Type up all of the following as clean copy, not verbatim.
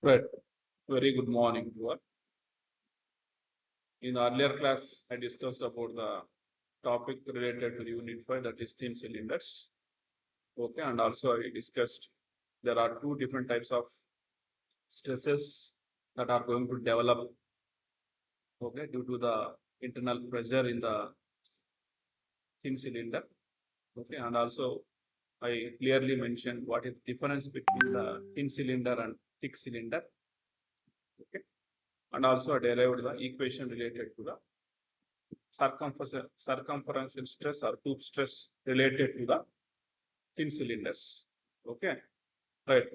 Right. Very good morning to all. In earlier class, I discussed about the topic related to Unit 5, that is thin cylinders. Okay, and also I discussed there are two different types of stresses that are going to develop, okay, due to the internal pressure in the thin cylinder. Okay, and also I clearly mentioned what is the difference between the thin cylinder and thick cylinder. Okay, and also I derived the equation related to the circumferential stress or tube stress related to the thin cylinders. Okay, right.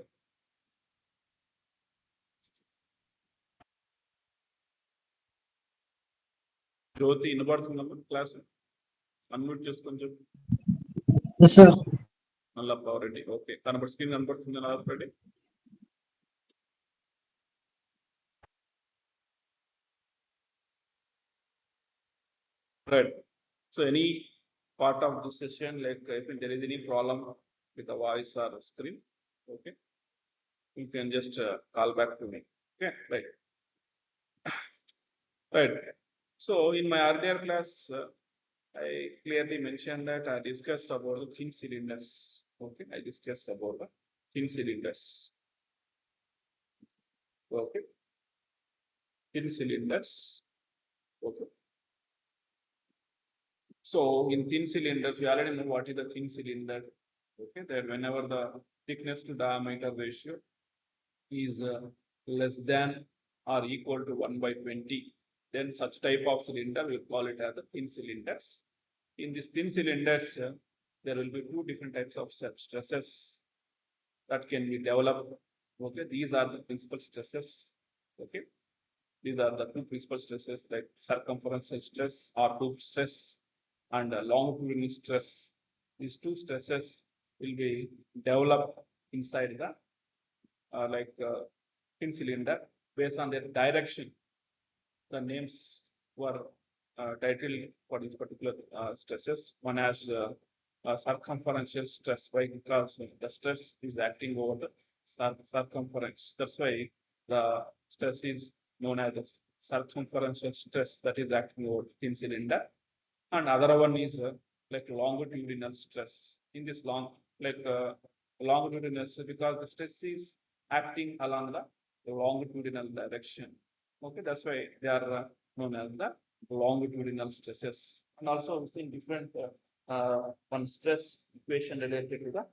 Jyothi వినబడుతుందమ్మా class unmute చేసుకొని చెప్పు. Yes, sir. Mallappa Reddy okay కనబడి screen కనబడుతుంది already. Right. So any part of the session, like if there is any problem with the voice or screen, okay, you can just call back to me. Okay, right. Right. So in my earlier class, I clearly mentioned that I discussed about the thin cylinders. Okay, I discussed about the thin cylinders. Okay, thin cylinders. Okay. So in thin cylinders, we already know what is the thin cylinder. Okay, that whenever the thickness to diameter ratio is less than or equal to 1 by 20, then such type of cylinder we call it as the thin cylinders. In these thin cylinders, there will be two different types of stresses that can be developed. Okay, these are the principal stresses. Okay, these are the two principal stresses, like circumferential stress or tube stress and longitudinal stress. These two stresses will be developed inside the thin cylinder based on their direction. The names were titled for these particular stresses. One has circumferential stress. Why? Because the stress is acting over the circumference. That's why the stress is known as the circumferential stress that is acting over the thin cylinder. And other one is like longitudinal stress. In this longitudinal stress, because the stress is acting along the longitudinal direction. Okay, that's why they are known as the longitudinal stresses. And also we've seen different one stress equation related to the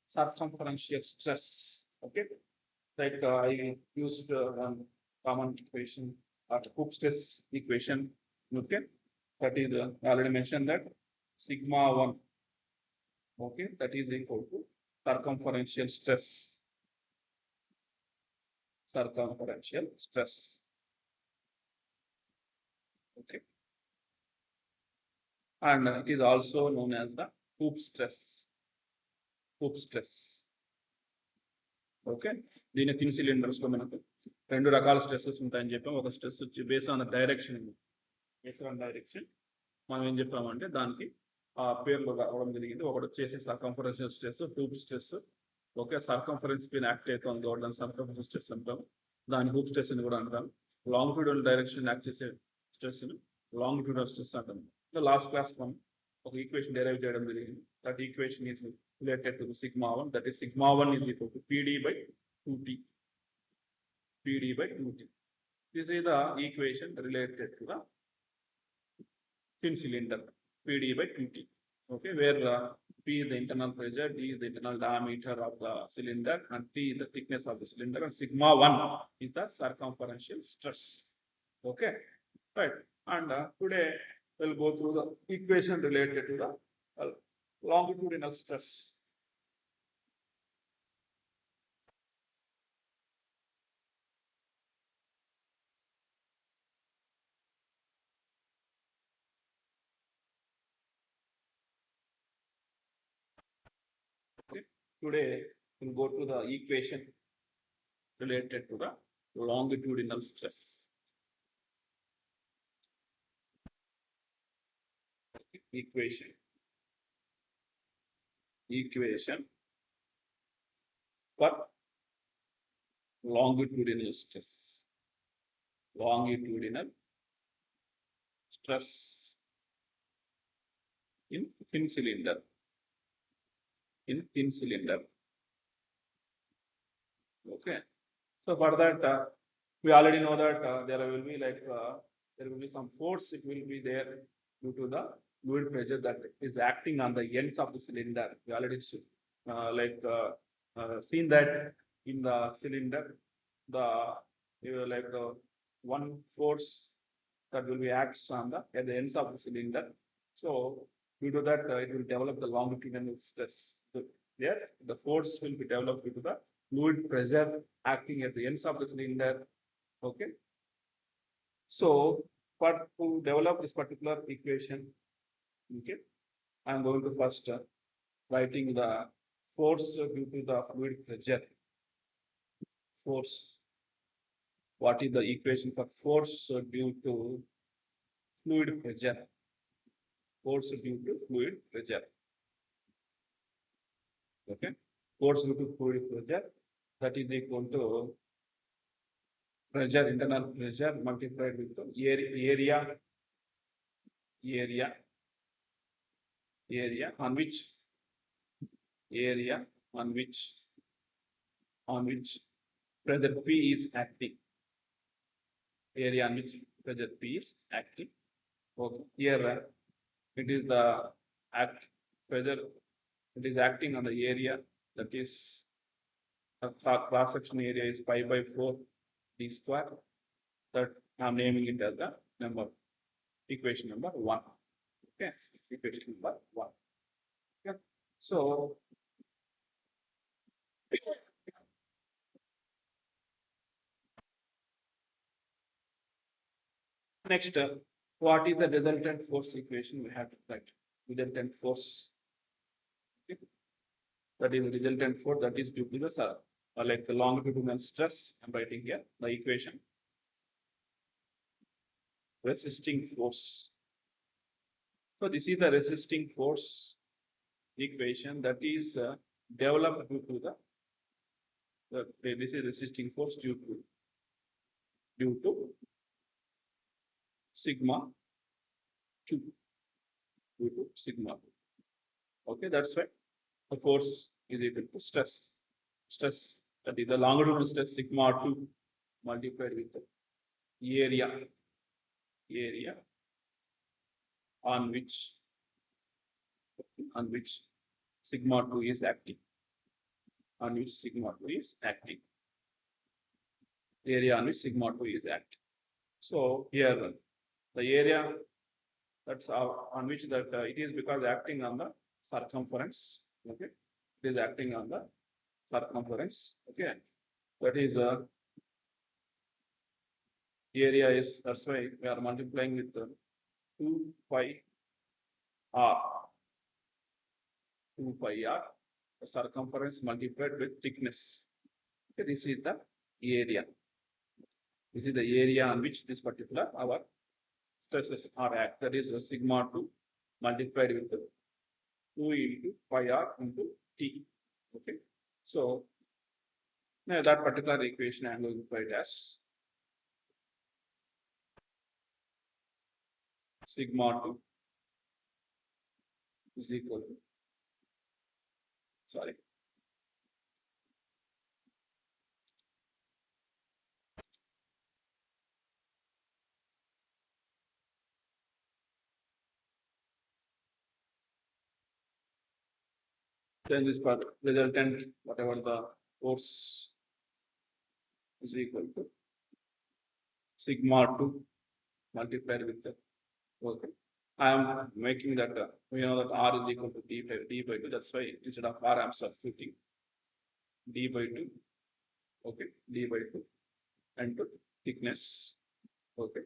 circumferential stress. Okay, like I used one common equation, Cook stress equation. Okay, that is I already mentioned that sigma 1. Okay, that is equal to circumferential stress. Circumferential stress. Okay, and it is also known as the hoop stress. Hoop stress. Okay, దీని thin cylinders లో మనకు రెండు రకాల stresses ఉంటాయని చెప్పాం. ఒక stress వచ్చి base on the direction. Based on direction మనం ఏం చెప్పామంటే దానికి ఆ పేర్లు రావడం జరిగింది. ఒకటి వచ్చేసి circumferential stress, tube stress. Okay, circumference పైన యాక్ట్ అవుతుంది కాబట్టి దాని సర్కంఫరెన్స్ స్ట్రెస్ అంటాం. దాని హూప్ స్ట్రెస్ అని కూడా అంటాం. లాంగిట్యూడల్ డైరెక్షన్ యాక్ట్ చేసే స్ట్రెస్ లాంగిట్యూడల్ స్ట్రెస్ అంటాం. లాస్ట్ క్లాస్ మనం ఒక ఈక్వేషన్ డెరైవ్ చేయడం జరిగింది. That equation is related to sigma 1, that is sigma 1 is equal to PD by 2T. PD by 2T. This is the equation related to the thin cylinder, PD by 2T. Okay, where P is the internal pressure, D is the internal diameter of the cylinder, and T is the thickness of the cylinder, and sigma 1 is the circumferential stress. Okay, right. And today we'll go through the equation related to the longitudinal stress. Okay. Today we'll go to the equation related to the longitudinal stress. Okay. Equation for longitudinal stress. Longitudinal stress in thin cylinder. In thin cylinder. Okay. So for that, we already know that there will be there will be some force. It will be there due to the fluid pressure that is acting on the ends of the cylinder. We already seen that in the cylinder, the one force that will be acts on the at the ends of the cylinder. So due to that, it will develop the longitudinal stress. There, the force will be developed due to the fluid pressure acting at the ends of the cylinder. Okay. So for to develop this particular equation, okay, I am going to first writing the force due to the fluid pressure. Force. What is the equation for force due to fluid pressure? Force due to fluid pressure. Okay. Force due to fluid pressure, that is equal to pressure, internal pressure multiplied with the area on which pressure P is acting. Area on which pressure P is acting. Okay. Here it is the pressure. It is acting on the area, that is the cross section area is pi by 4 d square. That I am naming it as the equation number 1. Okay, equation number 1. Okay. So next, what is the resultant force equation? We have to write resultant force. Okay. That is resultant force that is due to the the longitudinal stress. I'm writing here the equation. Resisting force. So this is the resisting force equation that is developed due to this is resisting force due to sigma 2. Due to sigma 2. Okay, that's why the force is equal to stress. Stress, that is the longitudinal stress sigma 2 multiplied with the area on which sigma 2 is acting. On which sigma 2 is acting. Area on which sigma 2 is acting. So here the area that's on which that it is because acting on the circumference. Okay, it is acting on the circumference. Okay, that is area is, that's why we are multiplying with 2 pi r. 2 pi r, the circumference multiplied with thickness. Okay, this is the area. This is the area on which this particular our stresses are act. That is sigma 2 multiplied with 2 into pi r into t. Okay, so now that particular equation I am going to write as sigma 2 is equal to, sorry, then this part resultant whatever the force is equal to sigma 2 multiplied with the, okay, I am making that we know that r is equal to d by 2. That's why instead of r I am substituting d by 2. Okay, d by 2 and to thickness. Okay,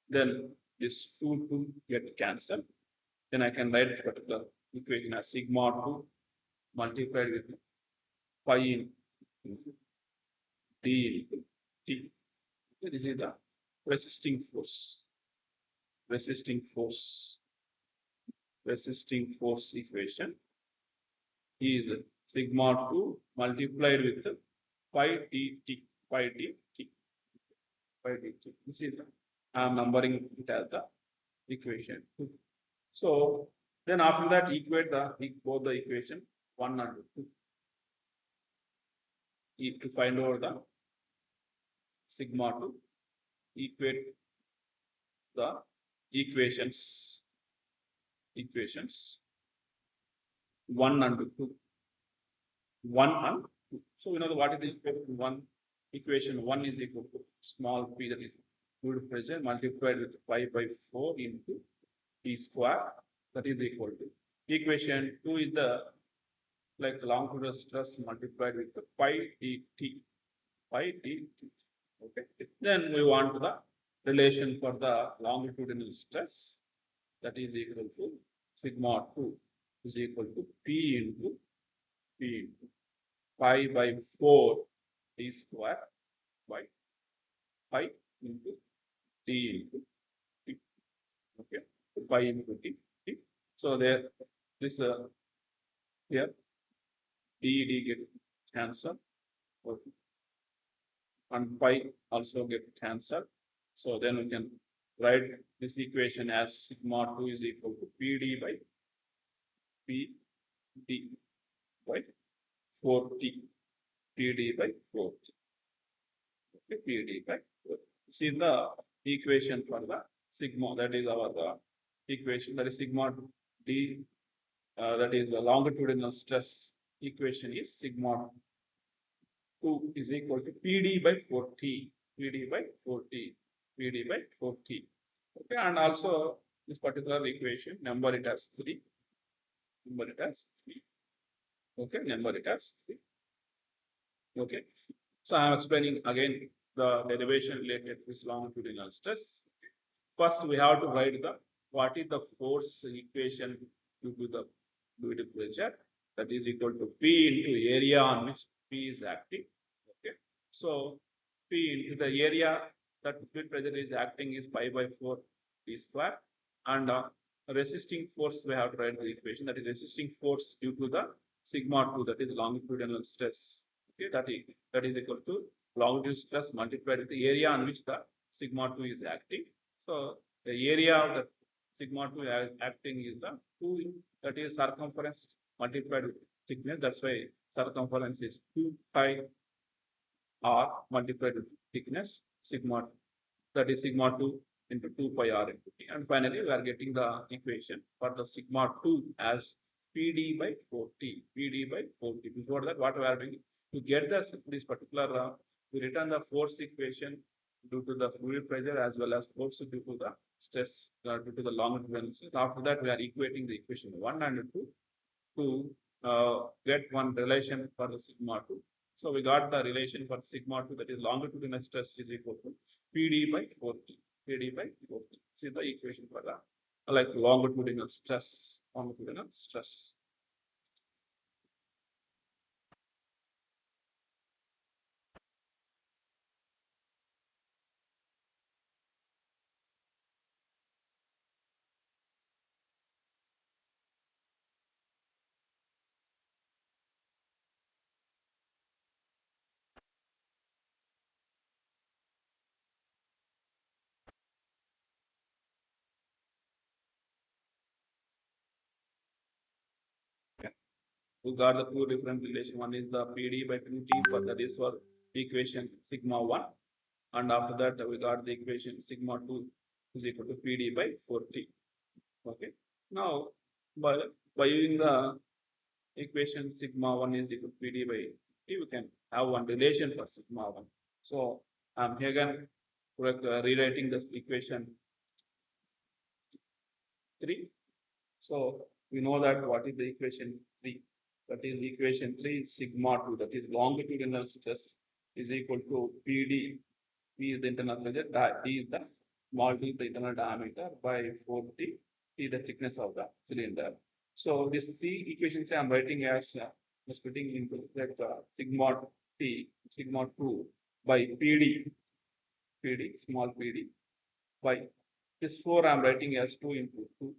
then this 2 get cancelled. Then I can write this particular equation as sigma 2 multiplied with pi into d into t. Okay, this is the resisting force. Resisting force equation is sigma 2 multiplied with pi dt. pi dt. Pi dt. This is I am numbering it as the equation 2. So then after that equate both the equation 1 and 2 to find out the sigma 2. Equate the equations 1 and 2. 1 and 2. So we know what is the equation 1. Equation 1 is equal to small p, that is fluid pressure, multiplied with pi by 4 into t square, that is equal to. Equation 2 is the like longitudinal stress multiplied with the pi dt. Pi dt. Okay. Then we want the relation for the longitudinal stress, that is equal to sigma 2 is equal to p into pi by 4 t square by pi into t into t. Okay. Pi into t. So there, this here d get cancelled. Okay. And pi also get cancelled. So then we can write this equation as sigma 2 is equal to pd by pd by 4t. pd by 4t. Okay, pd by 4t. See the equation for the sigma, that is our equation, that is sigma d, that is the longitudinal stress equation is sigma 2 is equal to pd by 4t. pd by 4t. pd by 4t. Okay, and also this particular equation, number it as 3. Number it as 3. Okay, number it as 3. Okay, so I am explaining again the derivation related to this longitudinal stress. First, we have to write the what is the force equation due to the fluid pressure, that is equal to P into area on which P is acting. Okay, so P into the area that fluid pressure is acting is pi by 4 T square, and resisting force we have to write the equation, that is resisting force due to the sigma 2, that is longitudinal stress. Okay, that is equal to longitudinal stress multiplied with the area on which the sigma 2 is acting. So the area of the sigma 2 acting is the 2, that is circumference multiplied with thickness. That's why circumference is 2 pi r multiplied with thickness sigma, that is sigma 2 into 2 pi r into t. And finally, we are getting the equation for the sigma 2 as pd by 4t. pd by 4t. Before that, what we are doing to get this particular, we return the force equation due to the fluid pressure as well as force due to the stress due to the longitudinal stress. After that, we are equating the equation 1 and 2 to get one relation for the sigma 2. So we got the relation for sigma 2, that is longitudinal stress is equal to pd by 4t. pd by 4t. See the equation for the like longitudinal stress. Longitudinal stress. We got the two different relation. One is the PD by 2T, for that is for equation sigma 1. And after that, we got the equation sigma 2 is equal to PD by 4T. Okay. Now, by using the equation sigma 1 is equal to PD by T, we can have one relation for sigma 1. So, I'm here again rewriting this equation 3. So, we know that what is the equation 3? That is equation 3 sigma 2, that is longitudinal stress is equal to PD. P is the internal pressure, D is the small d, the internal diameter, by 4T, T is the thickness of the cylinder. So this three equations I am writing as splitting into like sigma T, sigma 2 by PD, small PD, by this 4 I am writing as 2 into 2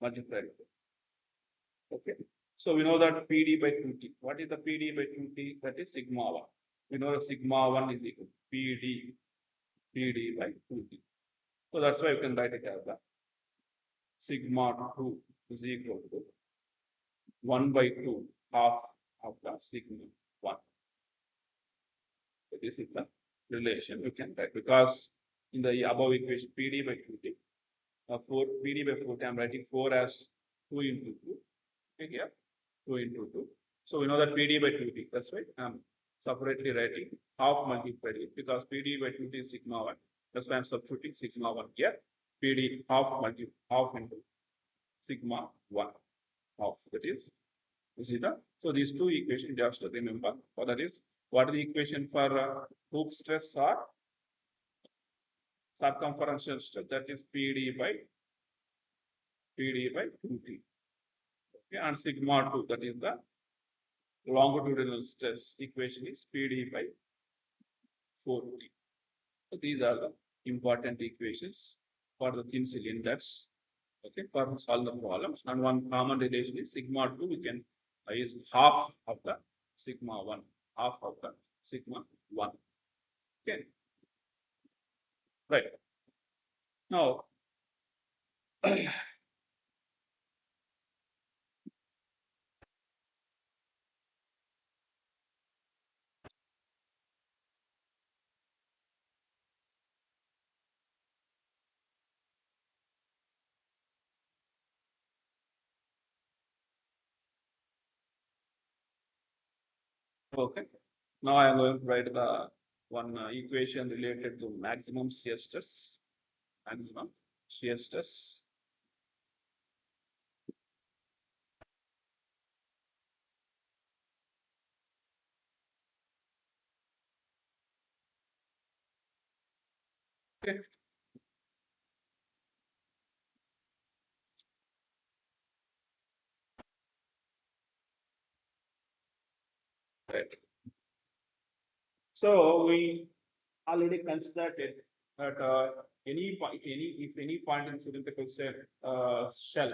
multiplied with it. Okay. So we know that PD by 2T. What is the PD by 2T? That is sigma 1. we know that sigma 1 is equal to PD by 2T. So that's why you can write it as the sigma 2 is equal to 1 by 2 half of the sigma 1. So this is the relation you can write, because in the above equation PD by 2T, 4 PD by 4T, I'm writing 4 as 2 into 2. Okay, here 2 into 2. So we know that PD by 2T. That's why I'm separately writing half multiplied it, because PD by 2T is sigma 1. That's why I'm substituting sigma 1 here. PD half into sigma 1 half. That is, you see that? So these two equations you have to remember. What that is, what is the equation for hoop stress or circumferential stress? That is PD by 2T. Okay, and sigma 2, that is the longitudinal stress equation, is PD by 4T. So these are the important equations for the thin cylinders. Okay, for solve the problems. And one common relation is sigma 2, we can is half of the sigma 1, half of the sigma 1. Okay, right. Now, okay. Now I am going to write the one equation related to maximum shear stress. Maximum shear stress. Okay. Right. So we already considered it that any point, if any point in cylindrical shell,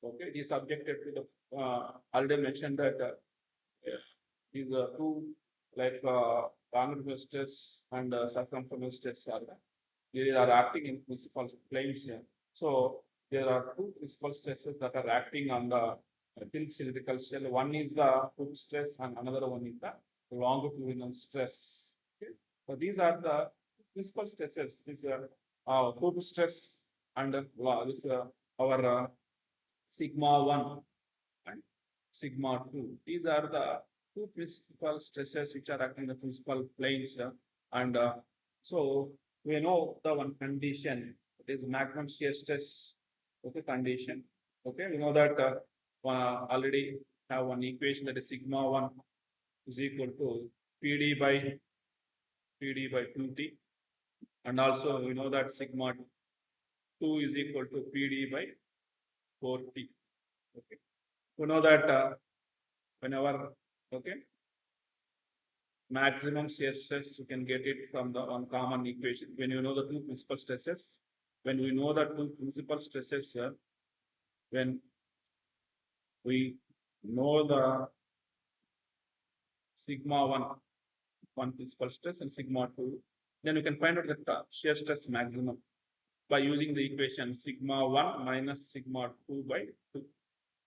okay, it is subjected to the already mentioned that these two like longitudinal stress and circumferential stress are acting in principal planes here. So there are two principal stresses that are acting on the thin cylindrical shell. One is the hoop stress and another one is the longitudinal stress. Okay. So these are the principal stresses. This hoop stress and this our sigma 1 and sigma 2. These are the two principal stresses which are acting in the principal planes. And so we know the one condition, it is maximum shear stress, okay, condition. Okay, we know that already have one equation, that is sigma 1 is equal to PD by 2T. And also we know that sigma 2 is equal to PD by 4T. Okay, we know that whenever, okay, maximum shear stress, you can get it from the one common equation. When you know the two principal stresses, when we know the two principal stresses, when we know the sigma 1 principal stress and sigma 2, then you can find out the shear stress maximum by using the equation sigma 1 minus sigma 2 by 2.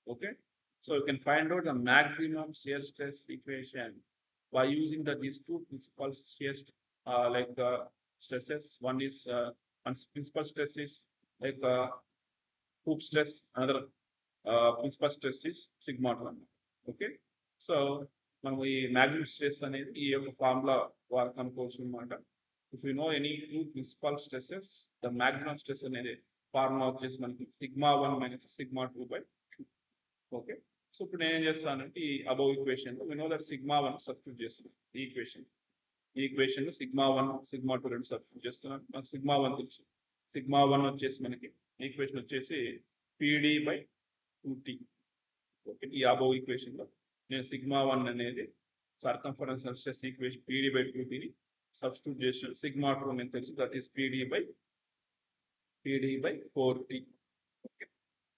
Okay, so you can find out the maximum shear stress equation by using these two principal shear stresses. One is one principal stress is like hoop stress, another principal stress is sigma 1. Okay, so మనం ఈ magnetic stress అనేది ఈ యొక్క formula ద్వారా కనుక్కోవచ్చు అనమాట. If you know any two principal stresses, the maximum stress అనేది formula వచ్చేసి మనకి sigma 1 minus sigma 2 by 2. Okay, so ఇప్పుడు నేను ఏం చేస్తానంటే ఈ అబౌవ్ ఈక్వేషన్ లో నో దట్ sigma 1 సబ్స్టిట్యూట్ చేస్తున్నాను ఈ ఈక్వేషన్ లో sigma 1 sigma 2 రెండు సబ్స్టిట్యూట్ చేస్తున్నాను. మనకు sigma 1 తెలుసు. sigma 1 వచ్చేసి మనకి ఈక్వేషన్ వచ్చేసి PD by 2T. ఓకే, ఈ అబౌవ్ ఈక్వేషన్ లో నేను sigma 1 అనేది circumferential stress equation PD by 2T substitute చేసిన sigma 2 నేను తెలుసు, that is PD by 4T. Okay,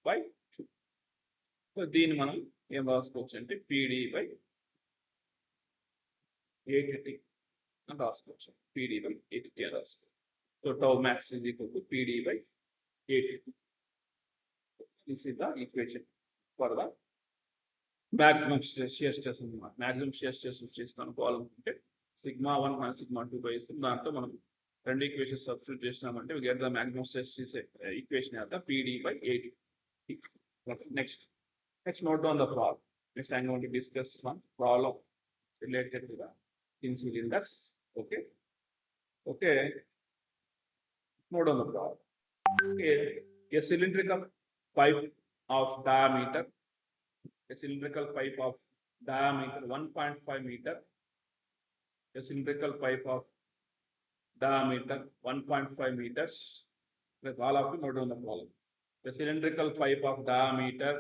by 2. So దీన్ని మనం ఏం రాసుకోవచ్చు అంటే PD by 8t అని రాసుకోవచ్చు. PD by 8t అని రాసుకోవచ్చు. So tau max is equal to PD by 8t. This is the equation for the maximum shear stress అన్నమాట. maximum shear stress వచ్చేసి కనుక్కోవాలనుకుంటే sigma 1 minus sigma 2 by ఇస్తుంది. దాంట్లో మనం రెండు ఈక్వేషన్ సబ్స్టిట్యూట్ చేసినామంటే we get the maximum stress equation at the PD by 8. Next note down the problem. Next I'm going to discuss one problem related to the thin cylinders. Okay, note down the problem. Okay, a cylindrical pipe of diameter 1.5 meter, a cylindrical pipe of diameter 1.5 meters. Let all of you note down the problem. The cylindrical pipe of diameter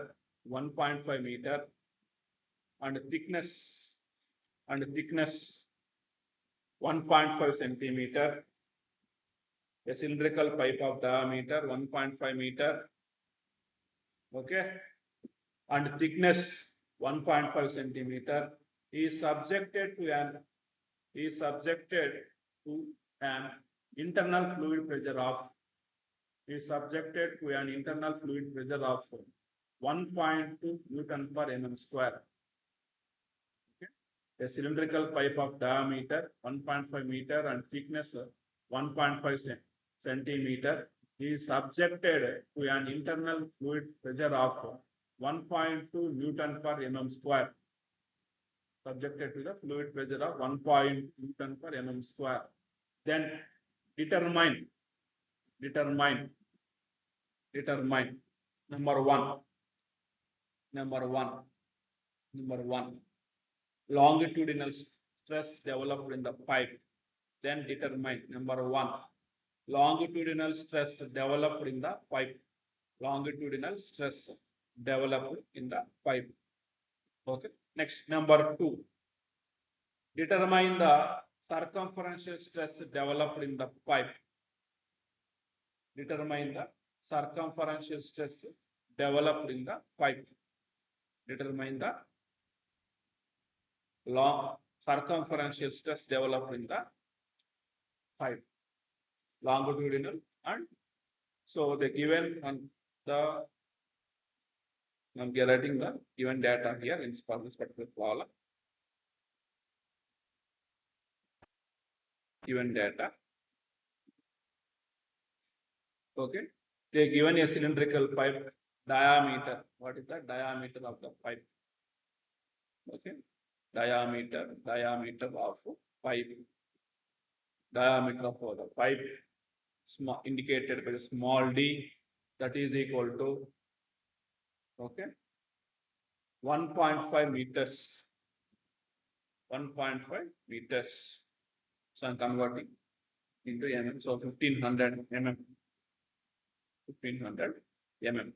1.5 meter and thickness 1.5 centimeter. A cylindrical pipe of diameter 1.5 meter, okay, and thickness 1.5 centimeter is subjected to an internal fluid pressure of 1.2 Newton per mm square. Okay. A cylindrical pipe of diameter 1.5 meter and thickness 1.5 centimeter is subjected to an internal fluid pressure of 1.2 Newton per mm square. Subjected to the fluid pressure of 1.2 Newton per mm square. Then determine number one longitudinal stress developed in the pipe. Then determine number one longitudinal stress developed in the pipe. Okay. Next, number two, determine the circumferential stress developed in the pipe. Determine the circumferential stress developed in the pipe. Determine the circumferential stress developed in the pipe. Longitudinal and so the given on the I'm writing the given data here in this particular problem. Given data. Okay. They given a cylindrical pipe diameter. What is the diameter of the pipe? Okay. Diameter of pipe. Diameter of the pipe small, indicated by the small d, that is equal to, okay, 1.5 meters. 1.5 meters. So I'm converting into mm. So 1500 mm. 1500 mm.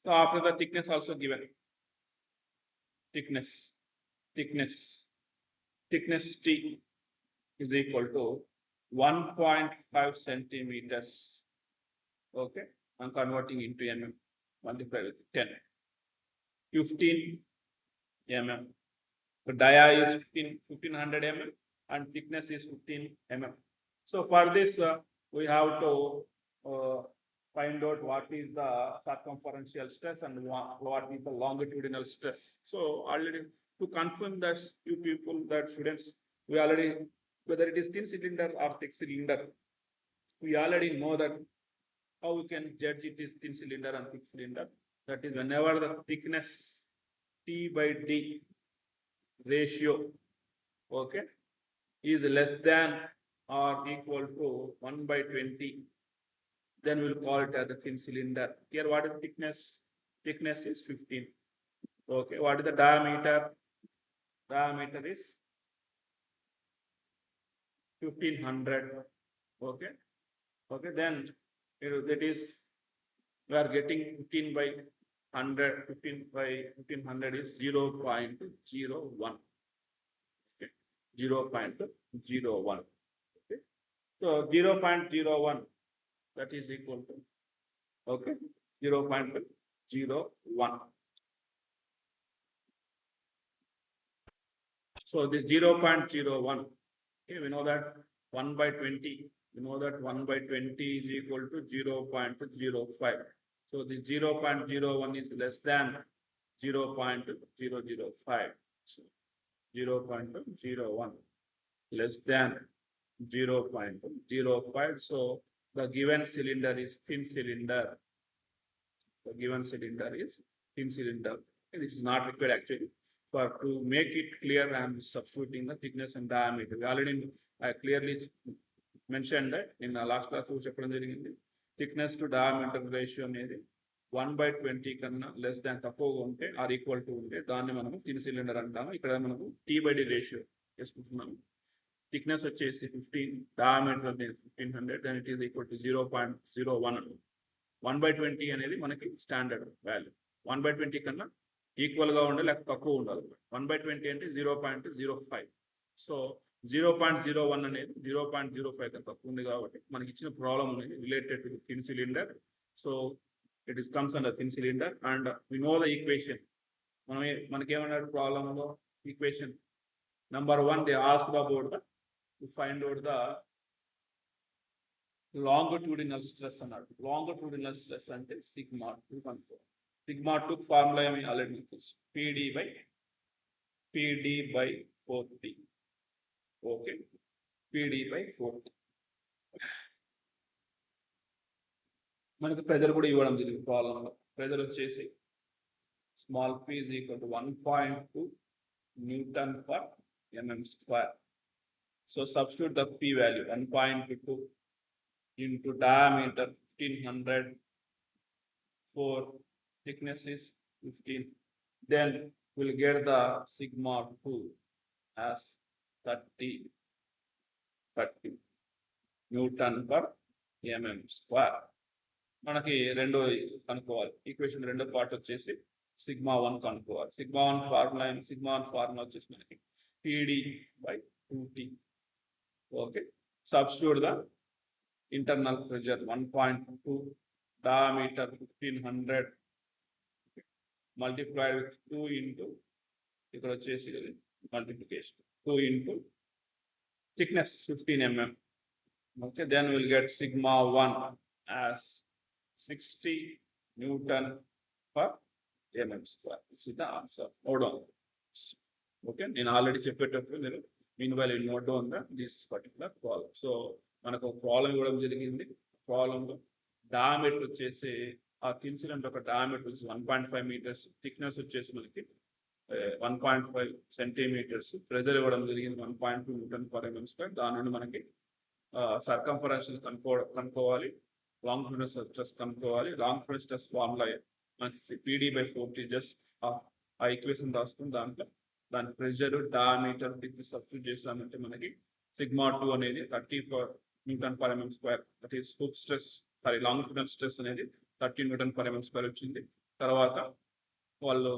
So after the thickness also given. Thickness T is equal to 1.5 centimeters. Okay, I'm converting into mm. Multiply with 10. 15 mm. So dia is 1500 mm and thickness is 15 mm. So for this we have to find out what is the circumferential stress and what is the longitudinal stress. So already to confirm that you people, that students, we already, whether it is thin cylinder or thick cylinder, we already know that how we can judge it is thin cylinder and thick cylinder. That is whenever the thickness T by D ratio, okay, is less than or equal to 1 by 20, then we'll call it as a thin cylinder. Here what is thickness? Thickness is 15. Okay, what is the diameter? Diameter is 1500. Okay, then that is we are getting 15 by 100. 15 by 1500 is 0.01. Okay, 0.01. Okay, so 0.01, that is equal to, okay, 0.01. So this 0.01, okay, we know that 1 by 20, we know that 1 by 20 is equal to 0.05. So this 0.01 is less than 0.005. So 0.01 less than 0.05. So the given cylinder is thin cylinder. The given cylinder is thin cylinder. This is not required actually. For to make it clear, I am substituting the thickness and diameter. We already clearly mentioned that in the last class చెప్పడం జరిగింది. Thickness to diameter ratio అనేది 1/20 కన్నా less than తక్కువగా ఉంటే are equal to ఉంటే దాన్ని మనము thin cylinder అంటాము. ఇక్కడ మనము T/D రేషియో చేసుకుంటున్నాము. థిక్నెస్ వచ్చేసి 15, diameter 1500, then it is equal to 0.01. 1/20 అనేది మనకి స్టాండర్డ్ వాల్యూ. 1/20 కన్నా ఈక్వల్గా ఉండాలి, లేకపోతే తక్కువ ఉండాలి. 1/20 అంటే 0.05. సో 0.01 అనేది 0.05 కన్నా తక్కువ ఉంది కాబట్టి మనకి ఇచ్చిన ప్రాబ్లం అనేది related to thin cylinder. So it is comes under thin cylinder and we know the equation. మనకేమన్నాడు ప్రాబ్లంలో equation number 1 they asked about the to find out the longitudinal stress అన్నాడు. లాంగిట్యూడినల్ స్ట్రెస్ అంటే sigma 2 కనుక్కో. Sigma 2 formula ఏమి already మీకు తెలుసు, PD by 4T. Okay, PD by 4T. మనకు pressure కూడా ఇవ్వడం జరిగింది ప్రాబ్లంలో. ప్రెజర్ వచ్చేసి small p is equal to 1.2 Newton per mm square. So substitute the p value 1.2 into diameter 1500, for thickness is 15. Then we'll get the sigma 2 as 30 Newton per mm square. మనకి రెండో కనుక్కోవాలి. Equation రెండో part వచ్చేసి sigma 1 కనుక్కోవాలి. Sigma 1 formula వచ్చేసి మనకి PD by 2T. Okay, substitute the internal pressure 1.2, diameter 1500, multiplied with 2 into ఇక్కడ వచ్చేసి multiplication 2 into thickness 15 mm. Okay, then we'll get sigma 1 as 60 Newton per mm square. This is the answer. Hold on. Okay, నేను already చెప్పేటప్పుడు మీరు meanwhile you note down this particular problem. So మనకు problem ఇవ్వడం జరిగింది. ప్రాబ్లంలో diameter వచ్చేసి ఆ thin cylinder యొక్క డయామీటర్ వచ్చి 1.5 meters, థిక్నెస్ వచ్చేసి మనకి 1.5 centimeters, ప్రెజర్ ఇవ్వడం జరిగింది 1.2 Newton per mm square. దాని నుండి మనకి సర్కంఫరెన్స్ కనుక్కోవాలి, లాంగిట్యూడినల్ స్ట్రెస్ కనుక్కోవాలి. లాంగిట్యూడినల్ స్ట్రెస్ ఫార్ములా మనకి PD by 4T. జస్ట్ ఆ ఈక్వేషన్ రాసుకుని దాంట్లో దాని ప్రెజర్, డయామీటర్, థిక్నెస్ సబ్స్టిట్యూట్ చేసామంటే మనకి సిగ్మా 2 అనేది 30 Newton per mm square. That is hook stress, longitudinal stress అనేది 30 Newton per mm square వచ్చింది. తర్వాత వాళ్ళు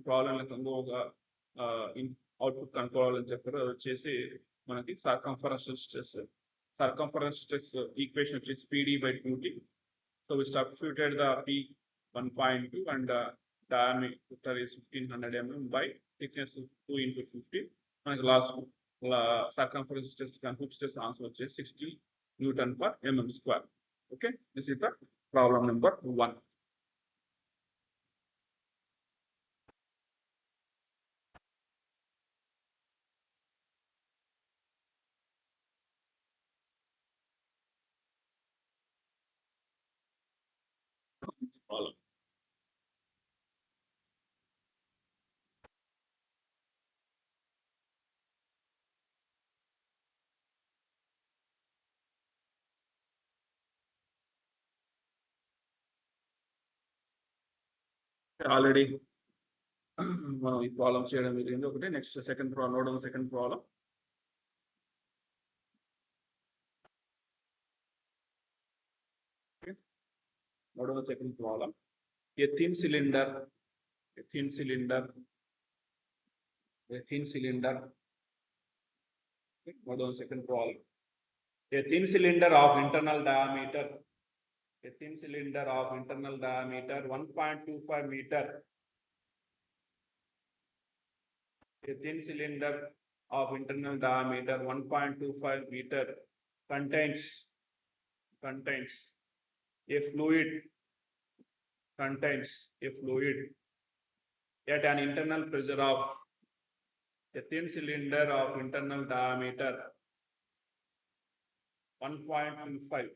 ప్రాబ్లంలో కనుకోగా అవుట్పుట్ కనుక్కోవాలని చెప్పారు. అది వచ్చేసి మనకి సర్కంఫరెన్షియల్ స్ట్రెస్ ఈక్వేషన్ వచ్చేసి PD by 2T. So we substituted the P 1.2 and diameter is 1500 mm by thickness 2 into 50. మనకి last circumference stress and hook stress answer వచ్చేసి 60 Newton per mm square. Okay, this is the problem number 1. Problem. Already మనం ఈ problem చేయడం జరిగింది ఒకటి. Next second problem, note on second problem. Note on the second problem. A thin cylinder. Okay, note on the second problem. A thin cylinder of internal diameter 1.25 meter. A thin cylinder of internal diameter 1.25 meter contains a fluid at an internal pressure of a thin cylinder of internal diameter 1.25.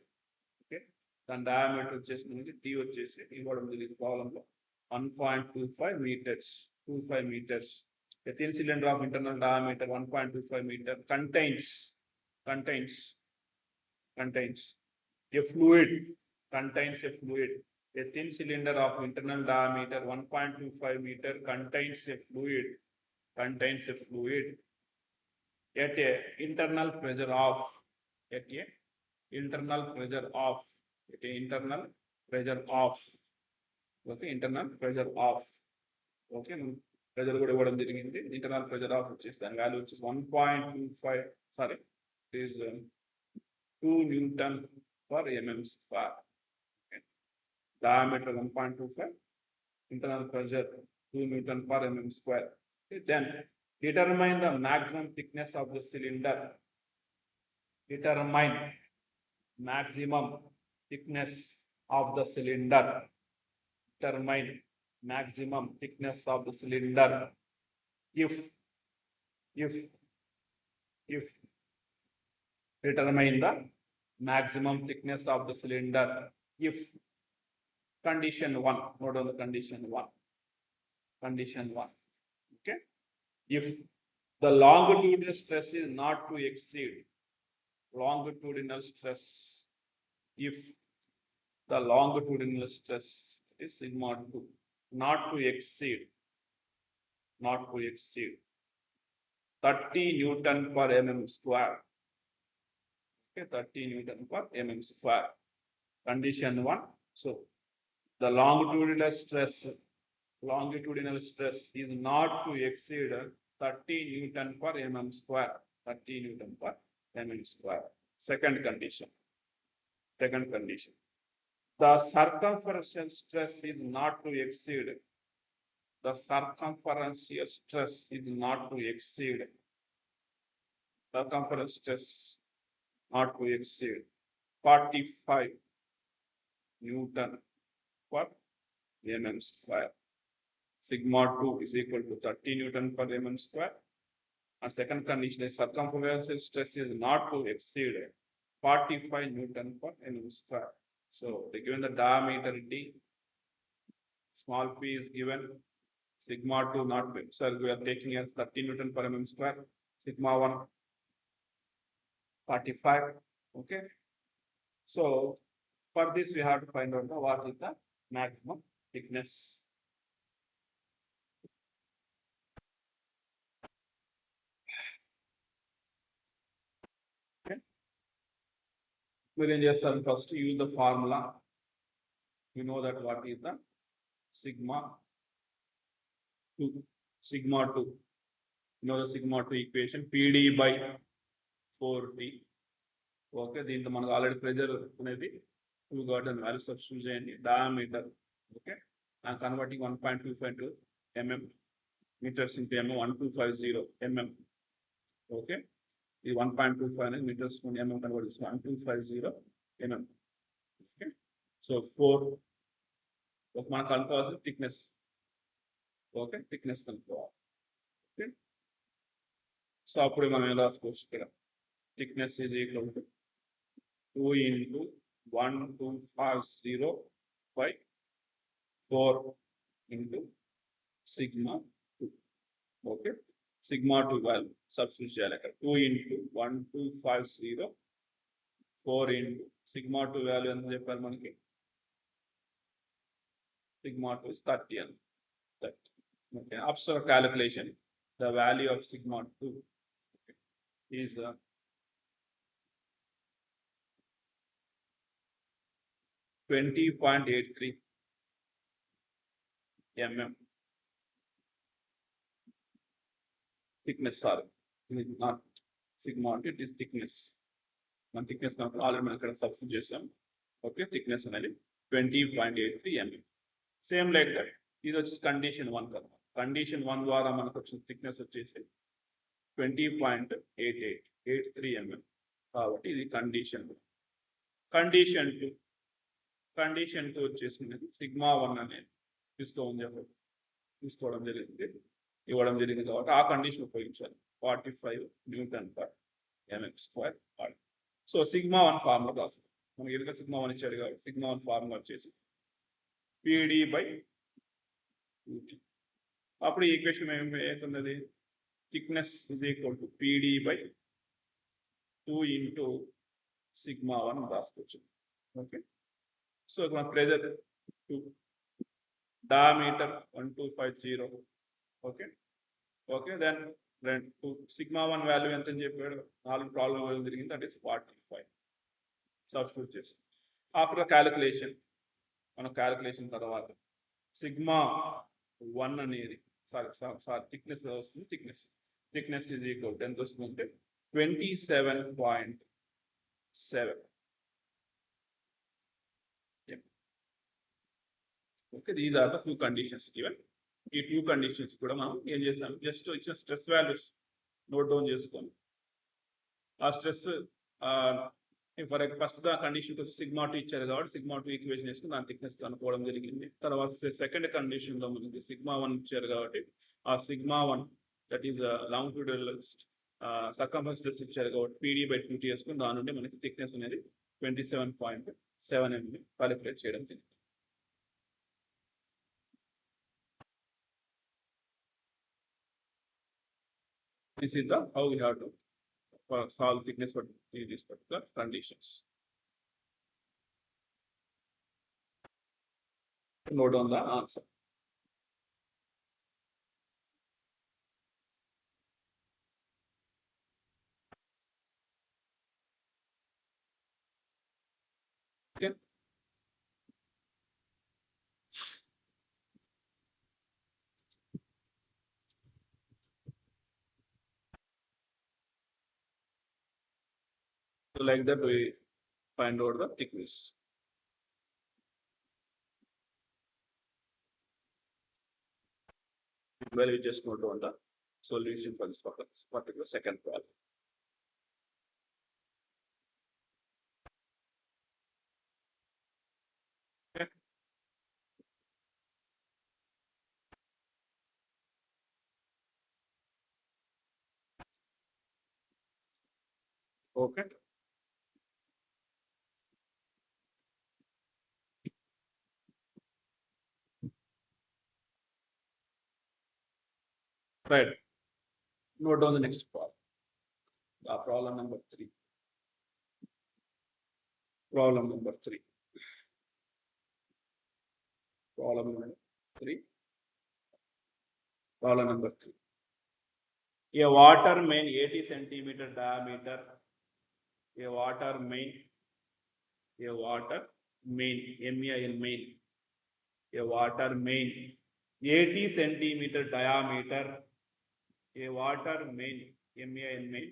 Okay, దాని diameter వచ్చేసి మనకి d వచ్చేసి ఇవ్వడం జరిగింది ప్రాబ్లంలో 1.25 meters, 25 meters. A thin cylinder of internal diameter 1.25 meter contains a fluid. A thin cylinder of internal diameter 1.25 meter contains a fluid at a internal pressure of internal pressure of okay, internal pressure of okay, pressure కూడా ఇవ్వడం జరిగింది. Internal pressure of వచ్చేసి దాని value వచ్చేసి 1.25 sorry it is 2 Newton per mm square. Okay. Diameter 1.25, internal pressure 2 Newton per mm square. Okay. Then determine the maximum thickness of the cylinder. Determine maximum thickness of the cylinder. Determine maximum thickness of the cylinder if determine the maximum thickness of the cylinder if condition 1, note on the condition 1, okay, if the longitudinal stress is not to exceed if the longitudinal stress is sigma 2 not to exceed 30 Newton per mm square. Okay, 30 Newton per mm square. Condition 1. So the longitudinal stress is not to exceed 30 Newton per mm square. 30 Newton per mm square. Second condition. The circumferential stress is not to exceed. The circumferential stress is not to exceed. Circumferential stress not to exceed 45 Newton per mm square. Sigma 2 is equal to 30 Newton per mm square. And second condition is circumferential stress is not to exceed 45 Newton per mm square. So they given the diameter d, small p is given, sigma 2 not p. So we are taking as 30 Newton per mm square, sigma 1 45. Okay. So for this we have to find out what is the maximum thickness. Okay. We'll just first use the formula. You know that what is the sigma 2. You know the sigma 2 equation, PD by 4T. Okay, దీంట్లో మనకు already pressure అనేది 2 got and value substitute చేయండి. Diameter, okay, I'm converting 1.25 to mm, meters into mm, 1250 mm. Okay, the 1.25 is meters to mm convert is 1250 mm. Okay, so 4 ఒక మనకు కనుక్కోవాల్సిన thickness. Okay, thickness కనుక్కోవాలి. Okay, so అప్పుడు మనం ఎలా రాసుకోవచ్చు ఇక్కడ, thickness is equal to 2 into 1250 by 4 into sigma 2. Okay, sigma 2 value substitute చేయాలి అక్కడ. 2 into 1250 4 into sigma 2 value ఎంత చెప్పాలి మనకి, sigma 2 is 30 and 30. Okay, after calculation the value of sigma 2 is 20.83 mm. Thickness, sorry, it is not sigma, it is thickness. మన thickness కనుక already మనం ఇక్కడ substitute చేసాం. ఓకే, థిక్నెస్ అనేది 20.83 mm. సేమ్ లైక్ దట్ ఇది వచ్చేసి కండిషన్ 1 కదా. Condition 1 ద్వారా మనకు వచ్చిన థిక్నెస్ వచ్చేసి 20.8883 mm. కాబట్టి ఇది కండిషన్. కండిషన్ 2 వచ్చేసింది సిగ్మా 1 అనేది తీసుకోవడం జరిగింది, ఇవ్వడం జరిగింది. కాబట్టి ఆ కండిషన్ ఉపయోగించాలి. 45 newton per mm square. So sigma 1 formula రాస్తాం. మనకి ఎదురుగా సిగ్మా 1 ఇచ్చాడు కాబట్టి సిగ్మా 1 ఫార్ములా వచ్చేసి పీడీ బై యూటీ. అప్పుడు ఈ ఈక్వేషన్ ఏమవుతుంది? Thickness is equal to PD by 2 into sigma 1 రాసుకోవచ్చు. ఓకే, సో మన pressure 2, diameter 1250. Okay then sigma 1 value ఎంత అని చెప్పాడు? 4 ప్రాబ్లం ఇవ్వడం జరిగింది, దట్ ఈస్ 45. సబ్స్టిట్యూట్ చేసి ఆఫ్టర్ క్యాలిక్యులేషన్, మన క్యాలిక్యులేషన్ తర్వాత సిగ్మా 1 అనేది సారీ థిక్నెస్ వస్తుంది. థిక్నెస్ ఈజ్ ఈక్వల్ ఎంత వస్తుందంటే 27.7. Okay, these are the 2 conditions given. ఈ 2 కండిషన్స్ కూడా మనం ఏం చేసాం, జస్ట్ ఇచ్చిన స్ట్రెస్ వాల్యూస్ నోట్ డౌన్ చేసుకొని ఆ stress for first the condition వచ్చి సిగ్మా 2 ఇచ్చారు కాబట్టి సిగ్మా 2 ఈక్వేషన్ వేసుకుని దాని థిక్నెస్ కనుక్కోవడం జరిగింది. తర్వాత సెకండ్ కండిషన్లో మనకి సిగ్మా 1 ఇచ్చారు కాబట్టి ఆ sigma 1 that is longitudinal circumference stress ఇచ్చారు కాబట్టి పీడీ బై 2t వేసుకుని దాని నుండి మనకి థిక్నెస్ అనేది 27.7 mm క్యాలిక్యులేట్ చేయడం జరిగింది. This is the how we have to solve thickness for these particular conditions. Note down the answer. Okay. So like that we find out the thickness. Well, we just note down the solution for this particular second problem. Okay. Okay. Right. Note down the next problem. Problem number 3. Problem number 3. Problem number 3. Problem number 3. A water main 80 centimeter diameter. A water main, M-A-N main. A water main 80 centimeter diameter. A water main, M-A-N main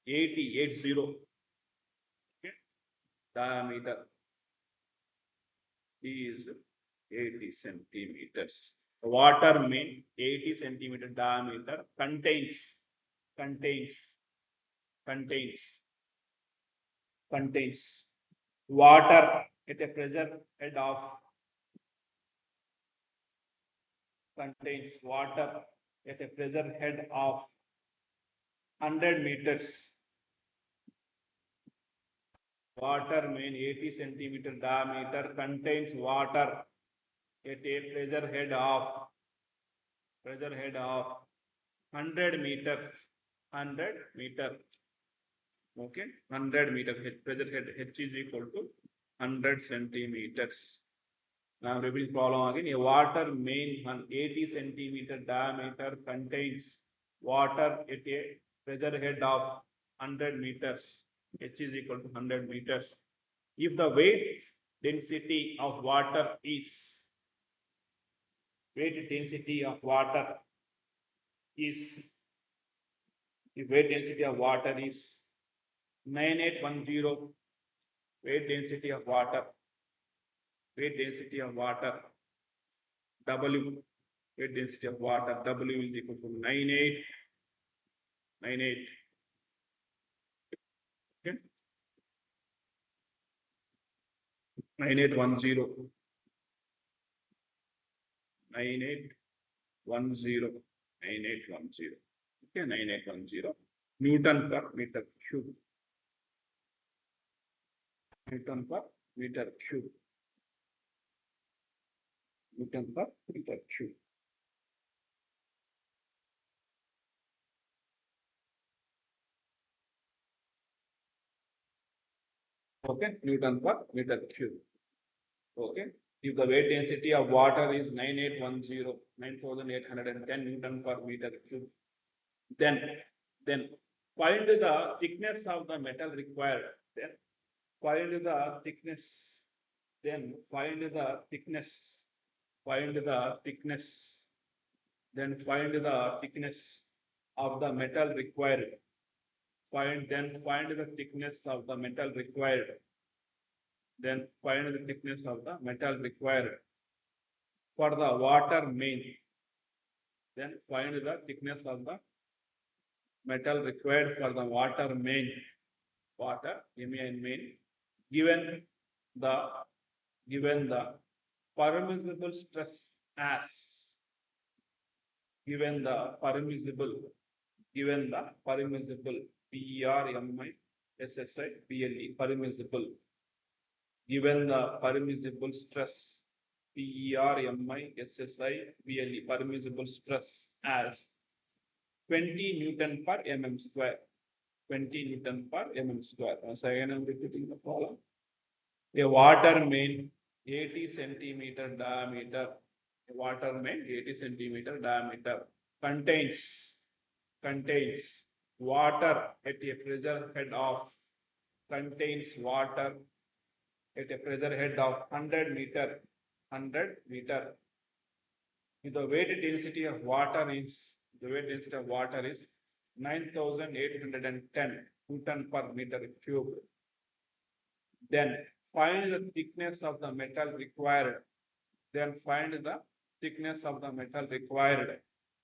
80 okay, diameter is 80 centimeters. Water main 80 centimeter diameter contains water at a pressure head of contains water at a pressure head of 100 meters. Water main 80 centimeter diameter contains water at a pressure head of 100 meters. 100 meter. Okay, 100 meter pressure head H is equal to 100 centimeters. Now repeat problem again. A water main 80 centimeter diameter contains water at a pressure head of 100 meters. H is equal to 100 meters. If the weight density of water is the weight density of water is 9810. Weight density of water W. Weight density of water W is equal to 98 98. Okay. 9810. 9810. 9810. Okay, 9810. Newton per meter cube. Newton per meter cube. Newton per meter cube. Okay, Newton per meter cube. Okay, if the weight density of water is 9810, 9810 Newton per meter cube, then find the thickness of the metal required. Then find the thickness. Then find the thickness. Find the thickness. Then find the thickness of the metal required. Find the thickness of the metal required. Then find the thickness of the metal required for the water main. Then find the thickness of the metal required for the water main. Water main. Given the permissible stress as given the permissible permissible given the permissible stress permissible stress as 20 Newton per mm square. 20 Newton per mm square. Once again, I'm repeating the problem. A water main 80 centimeter diameter. A water main 80 centimeter diameter contains water at a pressure head of 100 meter. If the weight density of water is 9810 Newton per meter cube. Then find the thickness of the metal required.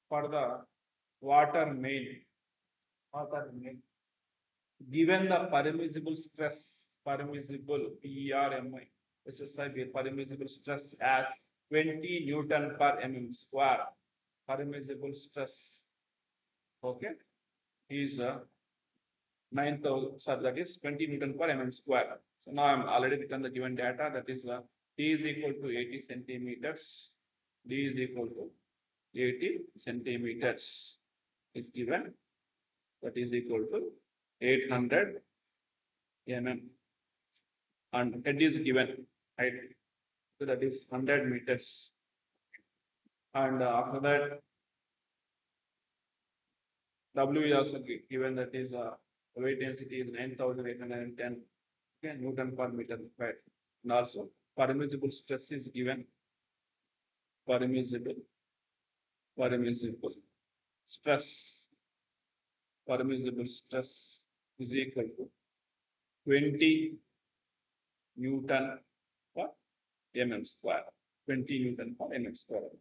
For the water main. Given the permissible stress, permissible stress as 20 Newton per mm square. Permissible stress, okay, is 9,000. So that is 20 Newton per mm square. So now I'm already written the given data. That is T is equal to 80 centimeters. D is equal to 80 centimeters is given. That is equal to 800 mm. And head is given, right? So that is 100 meters. And after that, W is also given. That is weight density is 9810 Newton per meter square. And also permissible stress is given. Permissible stress is equal to 20 Newton per mm square. 20 Newton per mm square.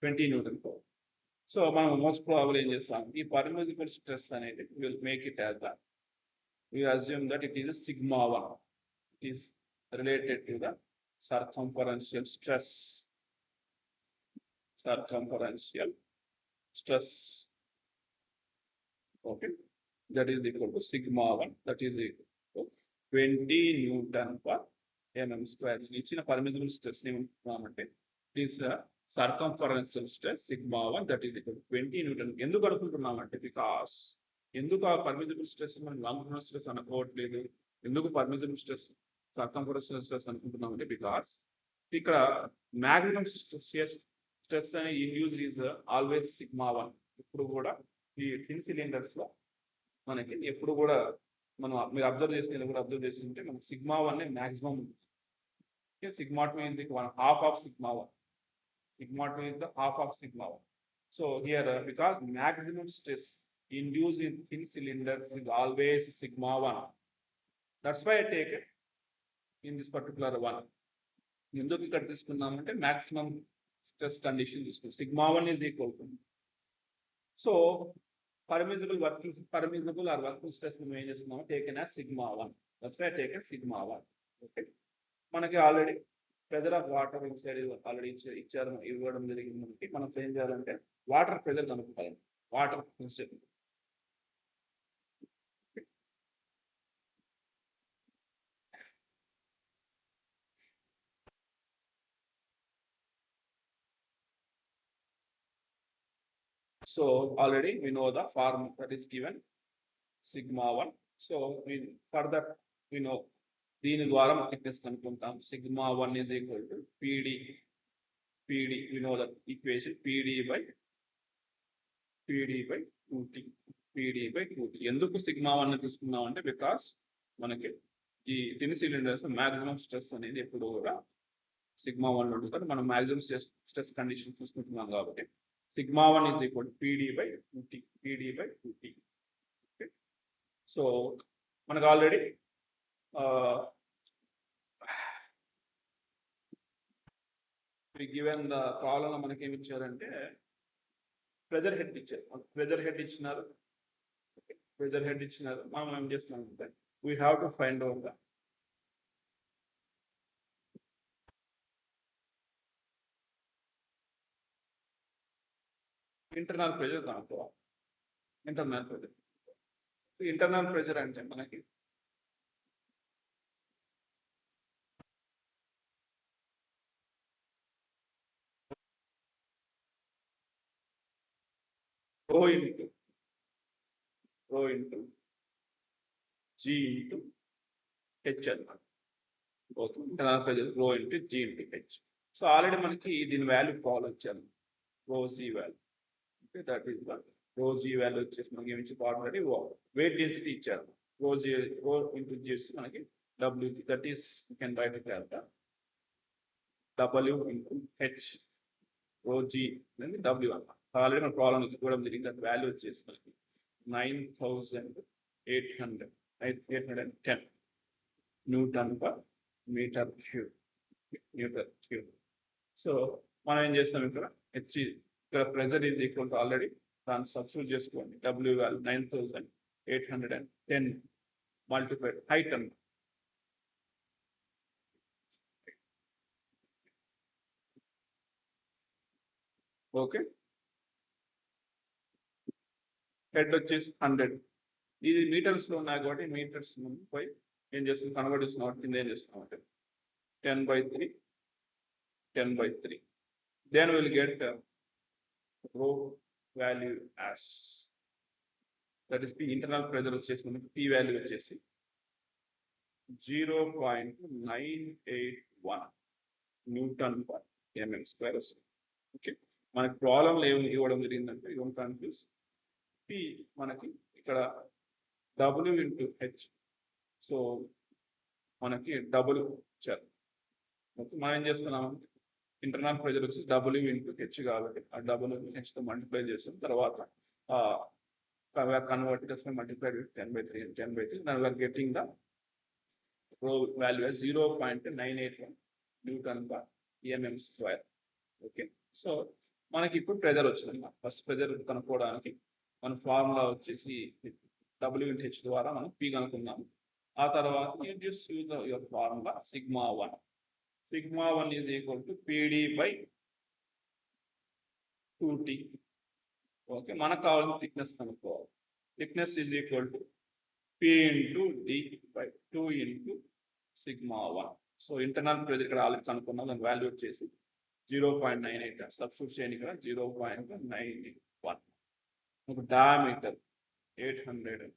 20 Newton per. So most probably in this the permissible stress అనేది will make it as that. We assume that it is a sigma 1. It is related to the circumferential stress. Okay, that is equal to sigma 1. That is equal to 20 Newton per mm square. ఇచ్చిన permissible stress ఏమంటే it is circumferential stress sigma 1, that is equal to 20 Newton. ఎందుకు అనుకుంటున్నామంటే because ఎందుకు ఆ permissible stress మనం longitudinal stress అనుకోవట్లేదు, ఎందుకు permissible stress circumferential stress అనుకుంటున్నామంటే because ఇక్కడ మ్యాక్సిమం స్ట్రెస్ అనే ఇండ్యూస్ ఈజ్ ఆల్వేస్ సిగ్మా 1. ఇప్పుడు కూడా ఈ థిన్ సిలిండర్స్ లో మనకి ఎప్పుడు కూడా మనం మీరు అబ్జర్వ్ చేసిన కూడా అబ్జర్వ్ చేస్తుంటే మనకి సిగ్మా 1 మ్యాక్సిమం ఉంటుంది. Sigma 2 is half of sigma 1. Sigma 2 is the half of sigma 1. So here because maximum stress induced in thin cylinders is always sigma 1. That's why I take it in this particular one. ఎందుకు ఇక్కడ తీసుకున్నామంటే maximum stress condition తీసుకున్నాం. Sigma 1 is equal to. So permissible or working stress మనం ఏం చేసుకున్నాము taken as sigma 1. That's why taken sigma 1. Okay, మనకి already pressure of water inside already ఇచ్చారు, ఇవ్వడం జరిగింది మనకి. మనం ఏం చేయాలంటే వాటర్ ప్రెజర్ కనుక్కోవాలి. Water pressure so already we know the form that is given sigma 1. so further we know దీని ద్వారా థిక్నెస్ కనుక్కుంటాం. Sigma 1 is equal to pd we know that equation pd by 2t. ఎందుకు sigma 1 తీసుకున్నాం అంటే because మనకి ఈ thin cylinders maximum stress అనేది ఎప్పుడు కూడా సిగ్మా 1 ఉంటుంది. మనం మాక్సిమం స్ట్రెస్ కండిషన్ తీసుకుంటున్నాం కాబట్టి sigma 1 is equal to pd by 2t. Okay, so మనకు ఆల్రెడీ given the problem మనకి ఏమి ఇచ్చారంటే ప్రెజర్ హెడ్ ఇచ్చారు. ప్రెజర్ హెడ్ ఇచ్చినారు. మనం ఏం చేస్తున్నామంటే we have to find out the internal pressure కనుక్కోవాలి. ఇంటర్నల్ ప్రెజర్ అంటే మనకి rho into g into h అన్నమాట. Okay, internal pressure rho into g into h. So already మనకి దీని వాల్యూ కాల్ వచ్చాను, rho g value. Okay, that is the rho g value వచ్చేసి మనకి ఏమి ఇచ్చి ఆల్రెడీ వెయిట్ డెన్సిటీ ఇచ్చారు. rho into g వచ్చి మనకి w, that is you can write it as w into h. rho g అనేది w అన్నమాట. ఆల్రెడీ మన ప్రాబ్లం ఇవ్వడం జరిగింది. దాని వాల్యూ వచ్చేసి మనకి 9810 newton per metre cube. So మనం ఏం చేస్తాం ఇక్కడ ఇక్కడ pressure is equal to already దాన్ని సబ్స్టిట్యూట్ చేసుకోండి. డబ్ల్యూ వాల్యూ 9810 మల్టిప్లైడ్ హైట్ అన్న. ఓకే, హెడ్ వచ్చేసి 100. ఇది మీటర్స్లో ఉన్నాయి కాబట్టి మీటర్స్ పోయి ఏం చేస్తుంది కన్వర్ట్ చేస్తున్నాం. కింద ఏం చేస్తున్నాం అంటే 10/3. Then will get rho value as that is p. Internal pressure వచ్చేసి మనకి p వాల్యూ వచ్చేసి 0.981 న్యూటన్ పర్ mm స్క్వేర్ వస్తుంది. ఓకే, మనకి ప్రాబ్లంలో ఏమి ఇవ్వడం జరిగిందంటే ఇవన్నీ కన్ఫ్యూజ్. p మనకి ఇక్కడ w into h. సో మనకి డబుల్ ఇచ్చారు. ఓకే, మనం ఏం చేస్తున్నామంటే ఇంటర్నల్ ప్రెజర్ వచ్చి w into h కాబట్టి ఆ w hతో మల్టిప్లై చేస్తాం. తర్వాత convert multiply 10/3. now we are getting the rho value as 0.981 newton per mm square. Okay, so మనకి ఇప్పుడు ప్రెజర్ వచ్చింది. ఫస్ట్ ప్రెజర్ కనుక్కోవడానికి మన ఫార్ములా వచ్చేసి w into h ద్వారా మనం p కనుక్కున్నాము. ఆ తర్వాత use your formula sigma 1. Sigma 1 is equal to pd by 2t. Okay, మనకు కావాల్సిన థిక్నెస్ కనుక్కోవాలి. Thickness is equal to p into d by 2 into sigma 1. So internal pressure ఇక్కడ ఆల్రెడీ కనుక్కున్నాం. దాని వాల్యూ వచ్చేసి 0.98. సబ్స్టిట్యూట్ చేయండి ఇక్కడ 0.91. ఒక డయామీటర్ 800.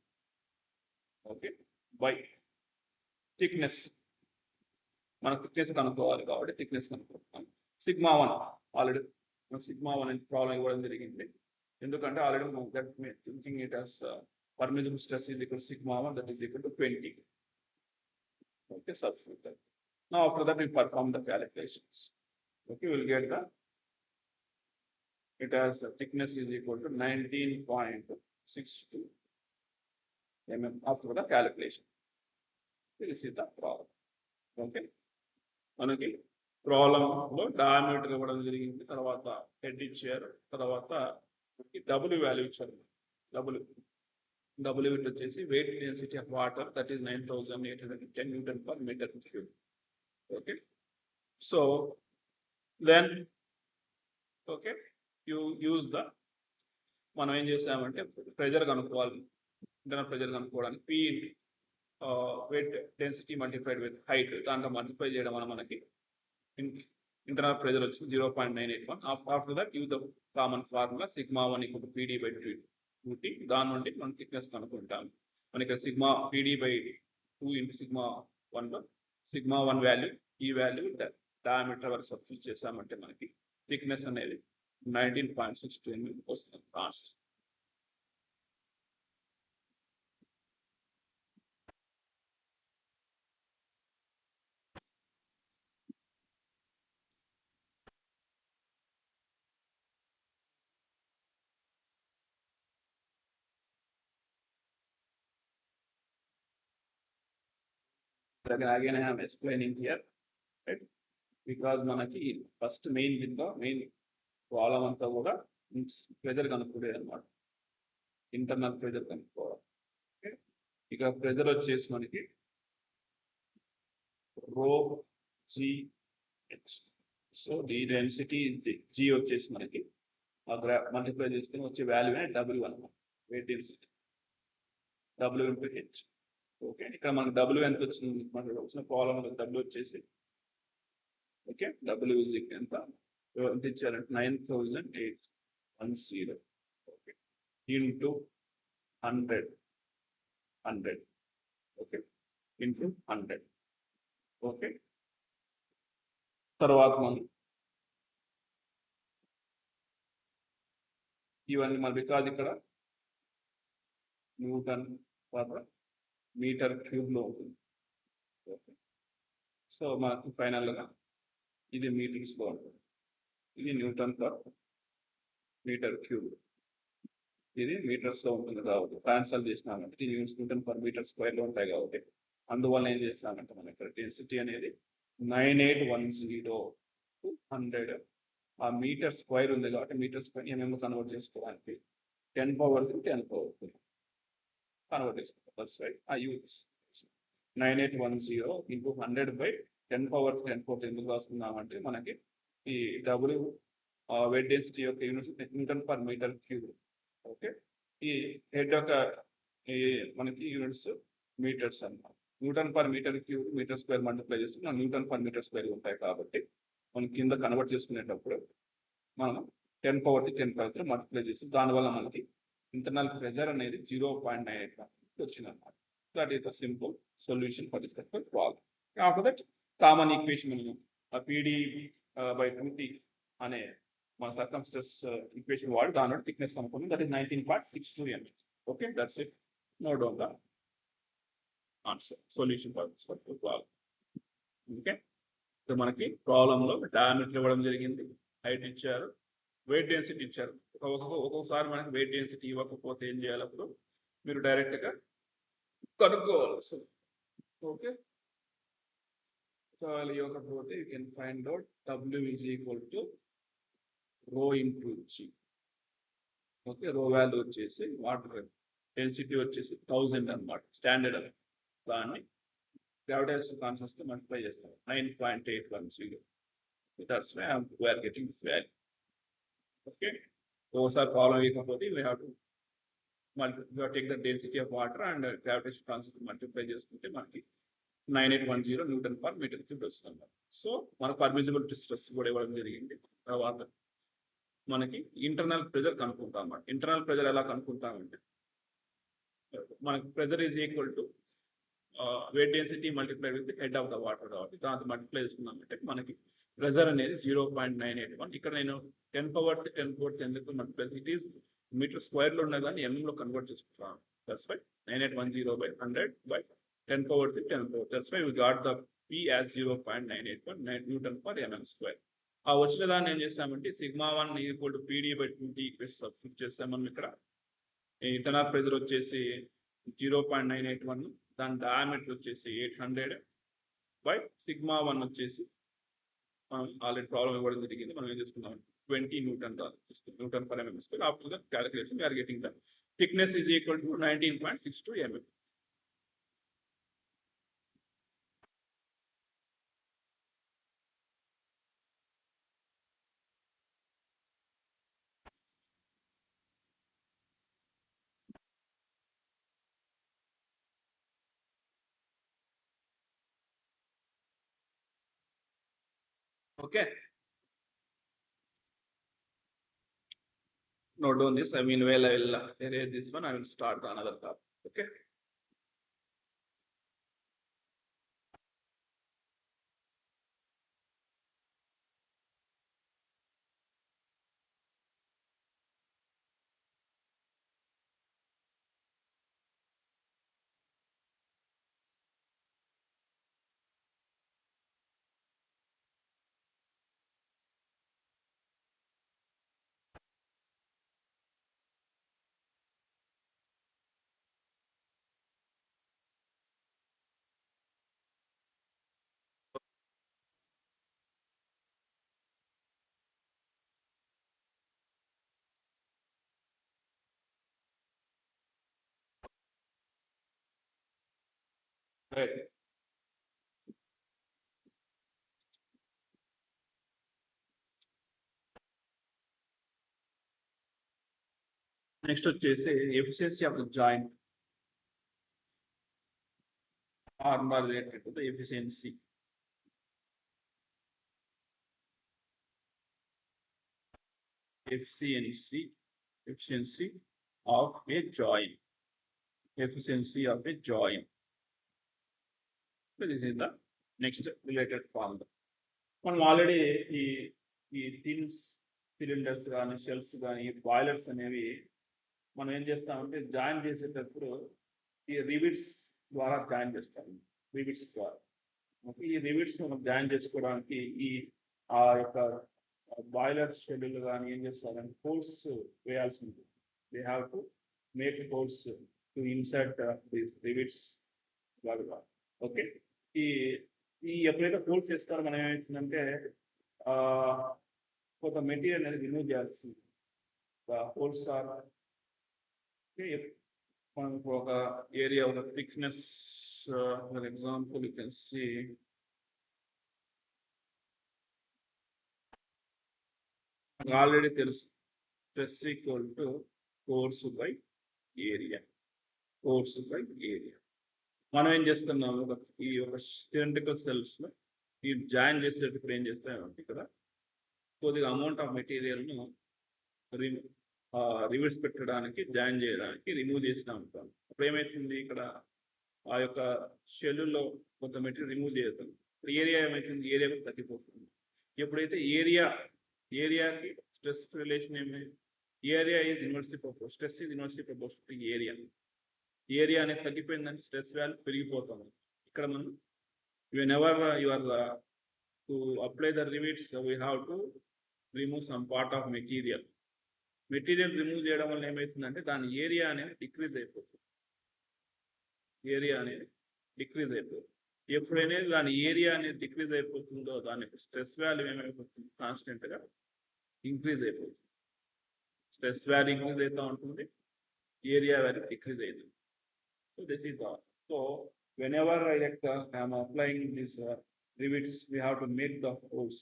Okay, by thickness. మనకు థిక్నెస్ కనుక్కోవాలి కాబట్టి థిక్నెస్ కనుక్కుంటున్నాం. సిగ్మా 1 ఆల్రెడీ సిగ్మా 1 ప్రాబ్లం ఇవ్వడం జరిగింది. ఎందుకంటే already thinking it as permissible stress is equal to sigma 1, that is equal to 20. Okay, substitute that. Now after that we perform the calculations. Okay, we'll get the it has thickness is equal to 19.62 mm after the calculation. This is the problem. Okay, మనకి ప్రాబ్లంలో diameter ఇవ్వడం జరిగింది. తర్వాత head ఇచ్చారు. తర్వాత W value ఇచ్చారు. W it వచ్చేసి weight density of water that is 9810 newton per metre cube. Okay, so then okay you use the, మనం ఏం చేసామంటే ప్రెజర్ కనుక్కోవాలి. ఇంటర్నల్ ప్రెజర్ కనుక్కోవడానికి P weight density multiplied with height, దాంట్లో మల్టిప్లై చేయడం వల్ల మనకి ఇంటర్నల్ ప్రెజర్ వచ్చింది 0.981. After that use the common formula σ1 = PD/2t. దాని నుండి మనం థిక్నెస్ కనుక్కుంటాం. మన ఇక్కడ PD/2 × σ1లో σ1 వాల్యూ, ఈ వాల్యూ డయామీటర్ వరకు సబ్స్టిట్యూట్ చేసామంటే మనకి థిక్నెస్ అనేది 19.62 mm వస్తుంది answer. Again, I am explaining here, right? Because మనకి ఫస్ట్ మెయిన్ ప్రాబ్లం అంతా కూడా ప్రెజర్ కనుక్కోలేదు అనమాట, ఇంటర్నల్ ప్రెజర్ కనుక్కోవాలి. ఇక ప్రెజర్ వచ్చేసి మనకి rho GH. So the density G వచ్చేసి మనకి మల్టిప్లై చేస్తే వచ్చే వాల్యూ W అనమాట, weight density W × H. Okay, ఇక్కడ మనకి W ఎంత వచ్చింది, మనకి వచ్చిన ప్రాబ్లం W వచ్చేసి ఓకే W ఎంత ఇచ్చారంటే 9810 okay into 100 okay into 100. Okay, తర్వాత మనం ఇవన్నీ మన బికాజ్ ఇక్కడ న్యూటన్ పర్ మీటర్ క్యూబ్లో ఉంటుంది. ఓకే, సో మనకు ఫైనల్గా ఇది మీటర్స్లో ఉంటుంది, ఇది న్యూటన్ పర్ మీటర్ క్యూబ్, ఇది మీటర్స్లో ఉంటుంది. కాబట్టి క్యాన్సల్ చేసినామంటే ఇది న్యూటన్ పర్ మీటర్ స్క్వేర్లో ఉంటాయి. కాబట్టి అందువల్ల ఏం చేస్తామంటే మన ఇక్కడ డెన్సిటీ అనేది 9810 × 100. ఆ మీటర్ స్క్వేర్ ఉంది కాబట్టి మీటర్ స్క్వేర్ ఎంఎం కన్వర్ట్ చేసుకోవడానికి 10⁻³ కన్వర్ట్ చేసుకుంటాం. దట్స్ వై ఐ యూజ్ 9810 × 100/10⁻³ ఎందుకు రాసుకున్నామంటే మనకి ఈ W వెయిట్ డెన్సిటీ యొక్క units newton per metre cube. Okay, ఈ హెడ్ యొక్క మనకి యూనిట్స్ మీటర్స్ అన్నమాట. Newton per metre cube metre square multiply చేస్తే మన న్యూటన్ పర్ మీటర్ స్క్వేర్ ఉంటాయి. కాబట్టి మనం కింద కన్వర్ట్ చేసుకునేటప్పుడు మనం 10⁻³ మల్టిప్లై చేస్తాం. దానివల్ల మనకి ఇంటర్నల్ ప్రెజర్ అనేది 0.98 వచ్చిందన్నమాట. That is the simple solution for this particular problem. After that common equation PD/2t అనే మన సర్కమ్స్టెన్స్ ఈక్వేషన్ వాడి దాని నుండి థిక్నెస్ కనుక్కుంది. That is 19.62 mm. Okay, that's it. Note down the answer solution for this particular problem. Okay, so మనకి ప్రాబ్లంలో diameter ఇవ్వడం జరిగింది, హైట్ ఇచ్చారు, వెయిట్ డెన్సిటీ ఇచ్చారు. ఒక్కొక్కసారి మనకి వెయిట్ డెన్సిటీ ఇవ్వకపోతే ఏం చేయాలి, అప్పుడు మీరు డైరెక్ట్గా కనుక్కోవాల్సి. ఓకే, సో ఇవ్వకపోతే you can find out W = ρ × G. Okay, రో వాల్యూ వచ్చేసి వాటర్ డెన్సిటీ వచ్చేసి 1000 అనమాట, స్టాండర్డ్ అని. దాన్ని గ్రావిటేషన్ కాన్స్టెంట్తో మల్టిప్లై చేస్తాం 9.810. That's why we are getting this value. Okay, ఒకసారి ప్రాబ్లం ఇవ్వకపోతే we have to take the density of water and gravitation constant multiply చేసుకుంటే మనకి 9810 న్యూటన్ పర్ మీటర్ క్యూబ్ వస్తుంది. సో మనకు పర్మిసిబిలిటీ స్ట్రెస్ కూడా ఇవ్వడం జరిగింది. తర్వాత మనకి ఇంటర్నల్ ప్రెజర్ కనుక్కుంటాం అన్నమాట. ఇంటర్నల్ ప్రెజర్ ఎలా కనుక్కుంటామంటే మనకి pressure is equal to weight density multiply with head of the water. కాబట్టి దాంతో మల్టిప్లై చేసుకున్నామంటే మనకి ప్రెజర్ అనేది 0.981. ఇక్కడ నేను 10⁻³ ఎందుకు మల్టిప్లై, ఇట్ ఈస్ మీటర్ స్క్వేర్లో ఉన్నదాన్ని ఎంఎంలో కన్వర్ట్ చేసుకుంటాను. That's why 9810/100/10⁻³. That's why we got the P as 0.981 newton per mm square. ఆ వచ్చిన దాన్ని ఏం చేస్తామంటే σ1 = PD/2t సబ్స్టిట్యూట్ చేస్తాం. మనం ఇక్కడ ఇంటర్నల్ ప్రెజర్ వచ్చేసి 0.981, దాని డయామీటర్ వచ్చేసి 800 బై σ1 వచ్చేసి మనం ఆల్రెడీ ప్రాబ్లం ఇవ్వడం జరిగింది. మనం ఏం చేసుకున్నాం 20 newton newton per mm square. After that calculation we are getting the thickness is equal to 19.62 mm. Okay. Note down this. I mean, well, I will erase this one. I will start another topic. Okay. Right. Next వచ్చేసి efficiency of the joint are more related to the efficiency. Efficiency of a joint. Efficiency of a joint. So this is the next related formula. మనం already ఈ ఈ థిన్స్ cylinders కానీ shells కానీ boilers అనేవి మనం ఏం చేస్తామంటే జాయిన్ చేసేటప్పుడు ఈ రివిట్స్ ద్వారా జాయిన్ చేస్తాం. రివిట్స్ ద్వారా ఈ రివిట్స్ మనం జాయిన్ చేసుకోవడానికి ఈ ఆ యొక్క బాయిలర్ షెడ్యూల్ కానీ ఏం చేస్తారంటే హోల్స్ వేయాల్సి ఉంటుంది. They have to make holes to insert these rivets లాగా. ఓకే. ఈ ఈ ఎప్పుడైతే హోల్స్ వేస్తారో మనం ఏమవుతుందంటే కొంత మెటీరియల్ అనేది రిమూవ్ చేయాల్సి ఉంటుంది. హోల్స్ ఆర్ మనకు ఒక ఏరియా ఒక thickness for example you can see already తెలుసు stress equal to force by area. Force by area. మనం ఏం చేస్తున్నాము ఈ ఒక సిలిండ్రికల్ సెల్స్ లో ఈ జాయిన్ చేసేటప్పుడు ఏం చేస్తామంటే ఇక్కడ కొద్దిగా అమౌంట్ ఆఫ్ మెటీరియల్ను రివర్స్ పెట్టడానికి జాయిన్ చేయడానికి రిమూవ్ చేస్తూ ఉంటాం. అప్పుడు ఏమవుతుంది ఇక్కడ ఆ యొక్క షెల్యూల్లో కొంత మెటీరియల్ రిమూవ్ చేస్తాం. ఏరియా ఏమవుతుంది? ఏరియా కూడా తగ్గిపోతుంది. ఎప్పుడైతే ఏరియాకి స్ట్రెస్ రిలేషన్ ఏమి? Area is inversely propose, stress is inversely propose to area. Area అనేది తగ్గిపోయిందంటే స్ట్రెస్ వాల్యూ పెరిగిపోతుంది. ఇక్కడ మనం whenever you are to apply the rivets, we have to remove some part of material. Material remove చేయడం వల్ల ఏమవుతుందంటే దాని area అనేది decrease అయిపోతుంది. ఏరియా అనేది డిక్రీజ్ అయిపోతుంది. ఎప్పుడైనా దాని ఏరియా అనేది డిక్రీజ్ అయిపోతుందో దానికి స్ట్రెస్ వాల్యూ ఏమైపోతుంది? కాన్స్టెంట్గా ఇంక్రీజ్ అయిపోతుంది. స్ట్రెస్ వాల్యూ ఇంక్రీజ్ అవుతూ ఉంటుంది, ఏరియా వాల్యూ డిక్రీజ్ అవుతుంది. So this is the, so whenever I am applying these rivets, we have to make the holes.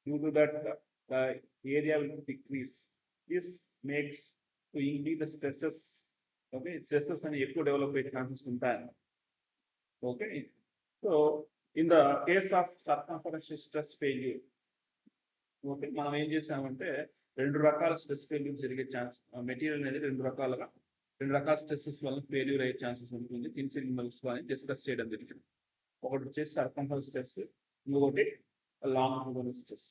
Due to that, the area will decrease. This makes to increase the stresses. Okay, stresses and ఎక్కువ develop అయ్యే chances ఉంటాయి. Okay, so in the case of circumferential stress failure, okay, మనం ఏం చేసామంటే రెండు రకాల stress failure జరిగే chance, material అనేది రెండు రకాల స్ట్రెస్సెస్ వల్ల ఫెయిల్యూర్ అయ్యే ఛాన్సెస్ ఉంటుంది. థిన్ సిలిండర్స్ అని డిస్కస్ చేయడం జరిగింది. ఒకటి వచ్చేసి సర్కంఫరెన్స్ స్ట్రెస్, ఇంకొకటి longitudinal stress.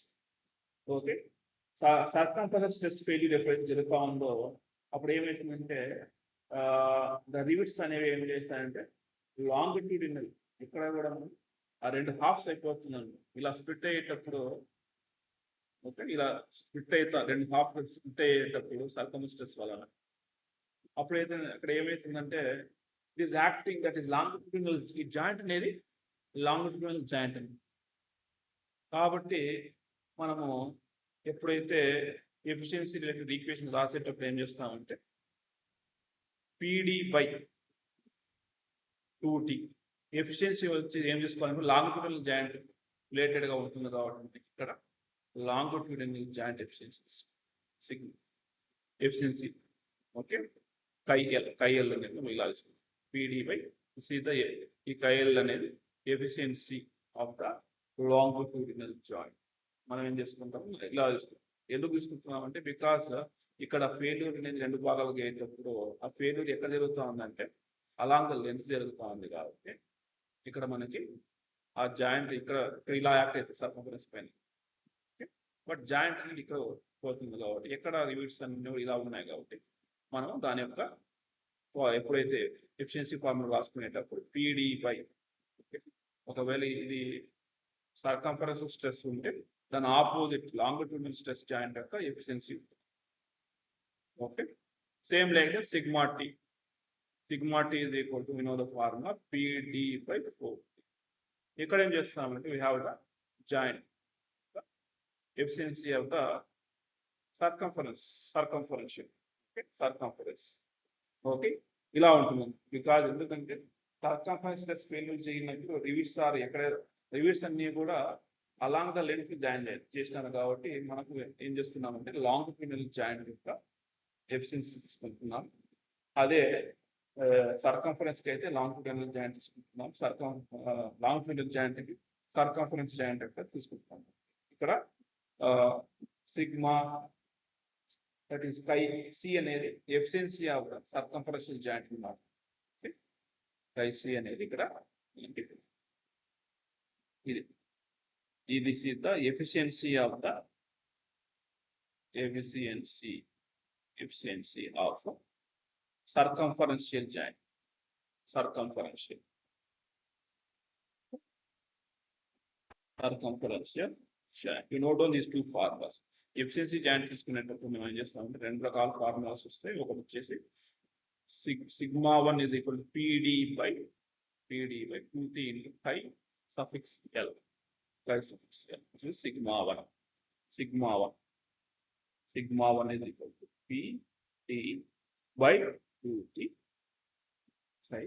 Okay, circumference stress failure ఎప్పుడైతే జరుగుతూ ఉందో అప్పుడు ఏమవుతుందంటే ద రివిట్స్ అనేవి ఏం చేస్తాయంటే లాంగిట్యూడినల్ ఇక్కడ కూడా ఆ రెండు హాఫ్స్ అయిపోతుందండి. ఇలా స్ప్లిట్ అయ్యేటప్పుడు, ఓకే, ఇలా స్ప్లిట్ అవుతా రెండు హాఫ్ స్ప్లిట్ అయ్యేటప్పుడు సర్కంఫరెన్స్ స్ట్రెస్ వలన అప్పుడైతే అక్కడ ఏమవుతుందంటే it is acting that is longitudinal. ఈ జాయింట్ అనేది లాంగిట్యూడినల్ జాయింట్ అని. కాబట్టి మనము ఎప్పుడైతే ఎఫిషియన్సీ రిలేటెడ్ ఈక్వేషన్ రాసేటప్పుడు ఏం చేస్తామంటే PD by 2T. ఎఫిషియన్సీ వచ్చి ఏం చేసుకోవాలంటే లాంగిట్యూడినల్ జాయింట్ రిలేటెడ్గా ఉంటుంది కాబట్టి ఇక్కడ లాంగిట్యూడినల్ జాయింట్ ఎఫిషియన్సీ ఓకే కైఎల్ అనేది ఇలా తీసుకుంటాం పీడీ బై సీత ఈ కైఎల్ అనేది efficiency of the longitudinal joint. మనం ఏం చేసుకుంటాము ఇలా తీసుకుంటాం. ఎందుకు తీసుకుంటున్నాం అంటే బికాస్ ఇక్కడ ఫెయిల్యూర్ అనేది రెండు భాగాలుగా అయ్యేటప్పుడు ఆ ఫెయిల్యూర్ ఎక్కడ జరుగుతూ ఉందంటే అలాంగ్ ద లెంత్ జరుగుతూ ఉంది కాబట్టి ఇక్కడ మనకి ఆ జాయింట్ ఇక్కడ ఇలా యాక్ట్ అవుతుంది సర్కంఫరెన్స్ పైన. బట్ జాయింట్ అనేది ఇక్కడ పోతుంది కాబట్టి ఎక్కడ రివిట్స్ అన్ని ఇలా ఉన్నాయి కాబట్టి మనం దాని యొక్క ఎప్పుడైతే ఎఫిషియన్సీ ఫార్ములా రాసుకునేటప్పుడు పీడీ బై ఒకవేళ ఇది సర్కంఫరెన్స్ స్ట్రెస్ ఉంటే దాని ఆపోజిట్ లాంగిట్యూడినల్ స్ట్రెస్ జాయింట్ యొక్క efficiency okay. Same like that sigma T is equal to we know the formula PD by 4. ఇక్కడ ఏం చేస్తామంటే we have the joint the efficiency of the circumferential okay circumference okay ఇలా ఉంటుంది because ఎందుకంటే circumference stress failure చేయనప్పుడు rivets ఎక్కడ rivets అన్ని కూడా అలాంగ్ ద లెంత్ జాయిన్ చేసినారు కాబట్టి మనకు ఏం చేస్తున్నామంటే లాంగిట్యూడినల్ జాయింట్ యొక్క ఎఫిషియన్సీ తీసుకుంటున్నాం. అదే సర్కంఫరెన్స్కి అయితే లాంగిట్యూడినల్ జాయింట్ తీసుకుంటున్నాం. లాంగిట్యూడినల్ జాయింట్కి సర్కంఫరెన్స్ జాయింట్ యొక్క తీసుకుంటున్నాం. ఇక్కడ సిగ్మా దట్ ఈస్ కై సి అనేది efficiency of the circumferential joint ఉన్నారు. కై సి అనేది ఇక్కడ ఇది this is the efficiency of the efficiency of circumferential joint. You note on these two formulas. Efficiency joint తీసుకునేటప్పుడు మనం ఏం చేస్తామంటే రెండు రకాల ఫార్ములాస్ వస్తాయి. ఒకటి వచ్చేసి sigma 1 is equal to PD by 2T into chi suffix L. Chi suffix L. This is sigma 1 is equal to PD by 2T chi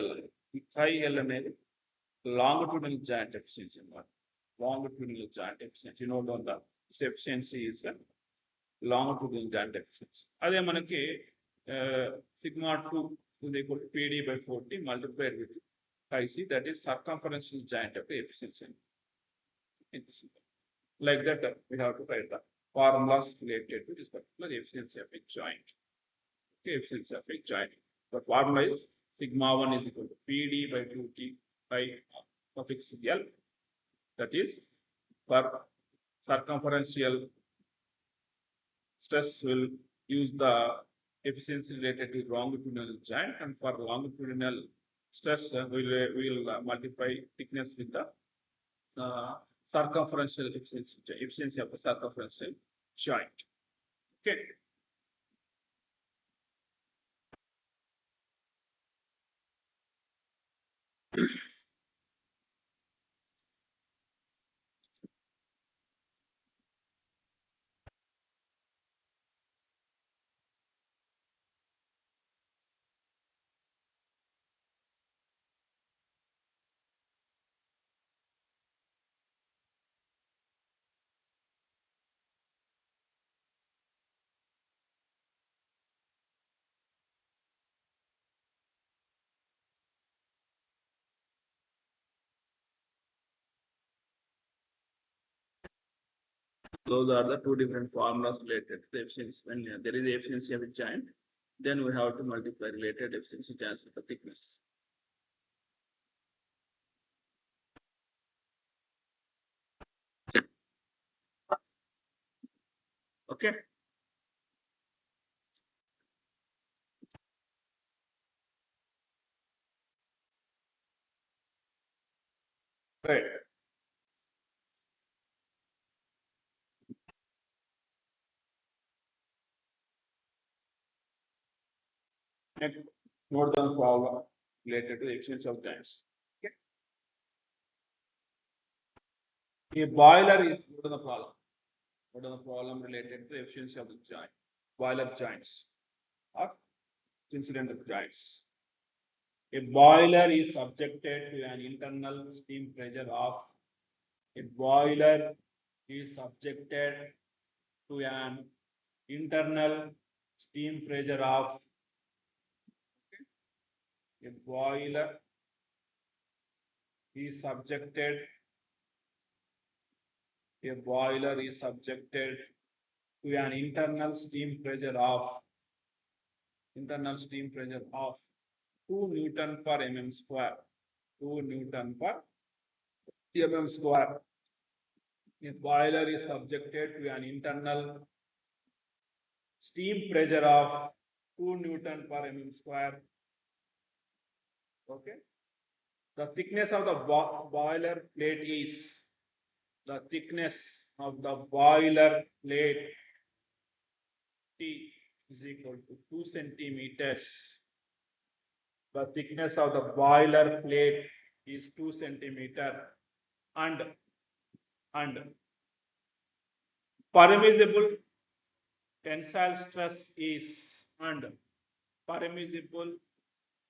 L. Chi L అనేది longitudinal joint efficiency అన్నమాట. Longitudinal joint efficiency. You know the this efficiency is longitudinal joint efficiency. అదే మనకి sigma 2 is equal to PD by 4T multiplied with chi c, that is circumferential joint of the efficiency. Like that we have to write the formulas related to this particular efficiency of a joint. Okay, efficiency of a joint. The formula is sigma 1 is equal to PD by 2T by suffix L, that is for circumferential stress will use the efficiency related to longitudinal joint, and for longitudinal stress we will multiply thickness with the circumferential efficiency of the circumferential joint. Okay. Those are the two different formulas related to the efficiency. When there is the efficiency of a joint, then we have to multiply related efficiency joints with the thickness. Okay. Right. Next, note down problem related to the efficiency of joints. Okay. A boiler is what is the problem? What is the problem related to the efficiency of the joint? Boiler joints. Or cylinder joints. A boiler is subjected to an internal steam pressure of a boiler is subjected to an internal steam pressure of a boiler is subjected to an internal steam pressure of 2 Newton per mm square. 2 Newton per mm square. A boiler is subjected to an internal steam pressure of 2 Newton per mm square. Okay. The thickness of the boiler plate is the thickness of the boiler plate T is equal to 2 centimeters. The thickness of the boiler plate is 2 centimeter and permissible tensile stress is permissible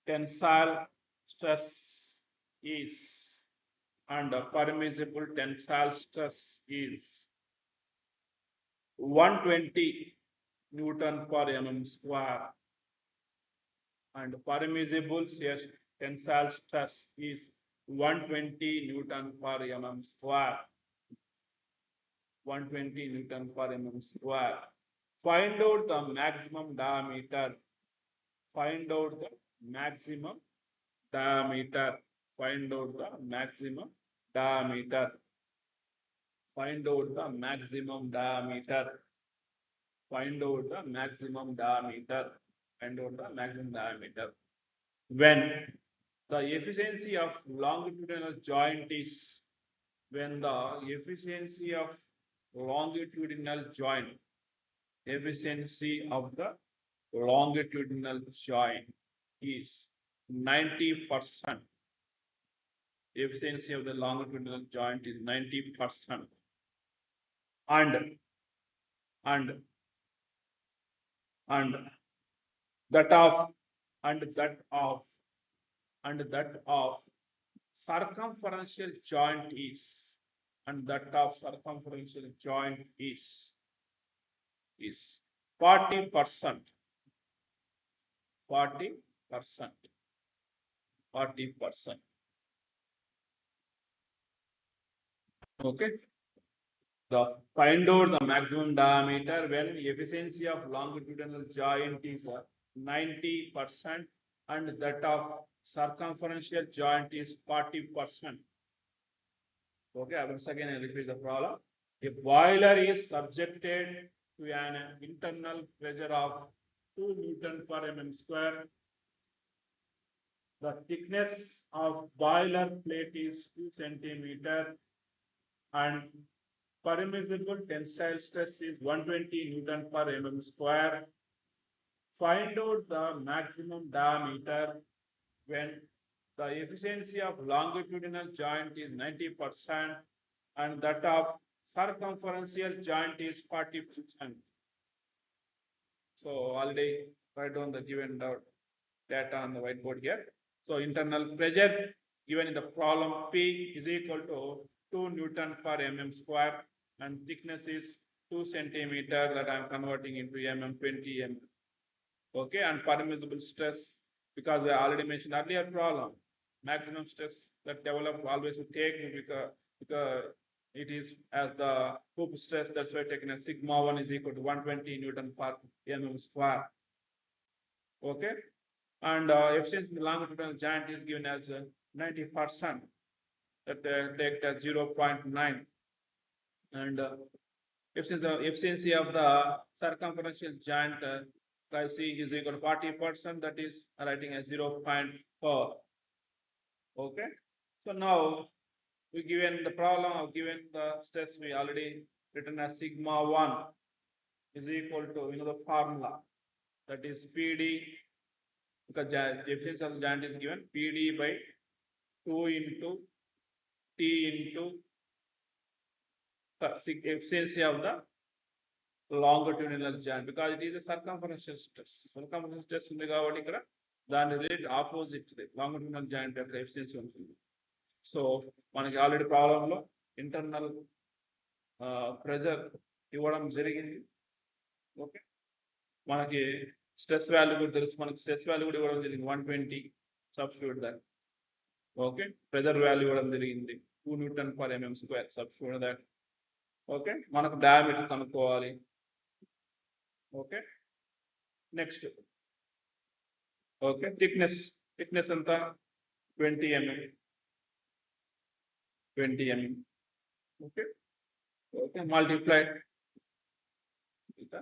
tensile stress is permissible tensile stress is 120 Newton per mm square and permissible tensile stress is 120 Newton per mm square. 120 Newton per mm square. Find out the maximum diameter. Find out the maximum diameter. Find out the maximum diameter. Find out the maximum diameter. Find out the maximum diameter. Find out the maximum diameter. When the efficiency of longitudinal joint is when the efficiency of longitudinal joint is 90%. Efficiency of the longitudinal joint is 90%. And that of circumferential joint is 40%. 40%. Okay. The find out the maximum diameter when efficiency of longitudinal joint is 90% and that of circumferential joint is 40%. Okay, once again I repeat the problem. A boiler is subjected to an internal pressure of 2 Newton per mm square. The thickness of boiler plate is 2 centimeter and permissible tensile stress is 120 Newton per mm square. Find out the maximum diameter when the efficiency of longitudinal joint is 90% and that of circumferential joint is 40%. So already write down the given data on the whiteboard here. So internal pressure given in the problem P is equal to 2 Newton per mm square and thickness is 2 centimeter that I am converting into mm 20 mm. Okay, and permissible stress because we already mentioned earlier problem. Maximum stress that develop always we take because it is as the hoop stress, that's why taken as sigma 1 is equal to 120 Newton per mm square. Okay, and efficiency in the longitudinal joint is given as 90%. That take as 0.9 and efficiency of the circumferential joint C is equal to 40%, that is writing as 0.4. Okay, so now we given the problem of given the stress we already written as sigma 1 is equal to the formula that is PD because the efficiency of the joint is given PD by 2 into T into efficiency of the longitudinal joint because it is a circumferential stress. Circumferential stress ఉంది కాబట్టి ఇక్కడ దాని related opposite longitudinal joint యొక్క efficiency ఉంటుంది. So మనకి already ప్రాబ్లంలో internal pressure ఇవ్వడం జరిగింది. ఓకే, మనకి స్ట్రెస్ వాల్యూ కూడా తెలుసు, మనకి స్ట్రెస్ వాల్యూ కూడా ఇవ్వడం జరిగింది 120 substitute that. Okay, pressure value ఇవ్వడం జరిగింది 2 Nm/mm², సబ్స్టిట్యూట్ దాట్. ఓకే, మనకు డయామీటర్ కనుక్కోవాలి. ఓకే, నెక్స్ట్ ఓకే థిక్నెస్ ఎంత 20 mm. Okay, okay, multiplied with the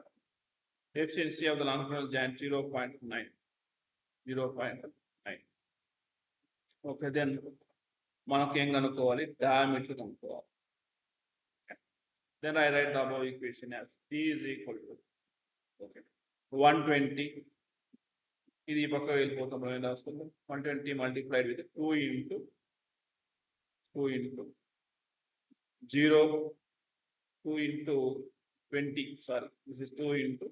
efficiency of the longitudinal joint 0.9. Okay, then మనకు ఏం కనుక్కోవాలి, డయామీటర్ కనుక్కోవాలి. Then I write the above equation as T is equal to 120. ఇది ఈ పక్క వెళ్ళిపోతాం, రాసుకుందాం. 120 multiplied with 2 into 0, 2 into 20, sorry, this is 2 into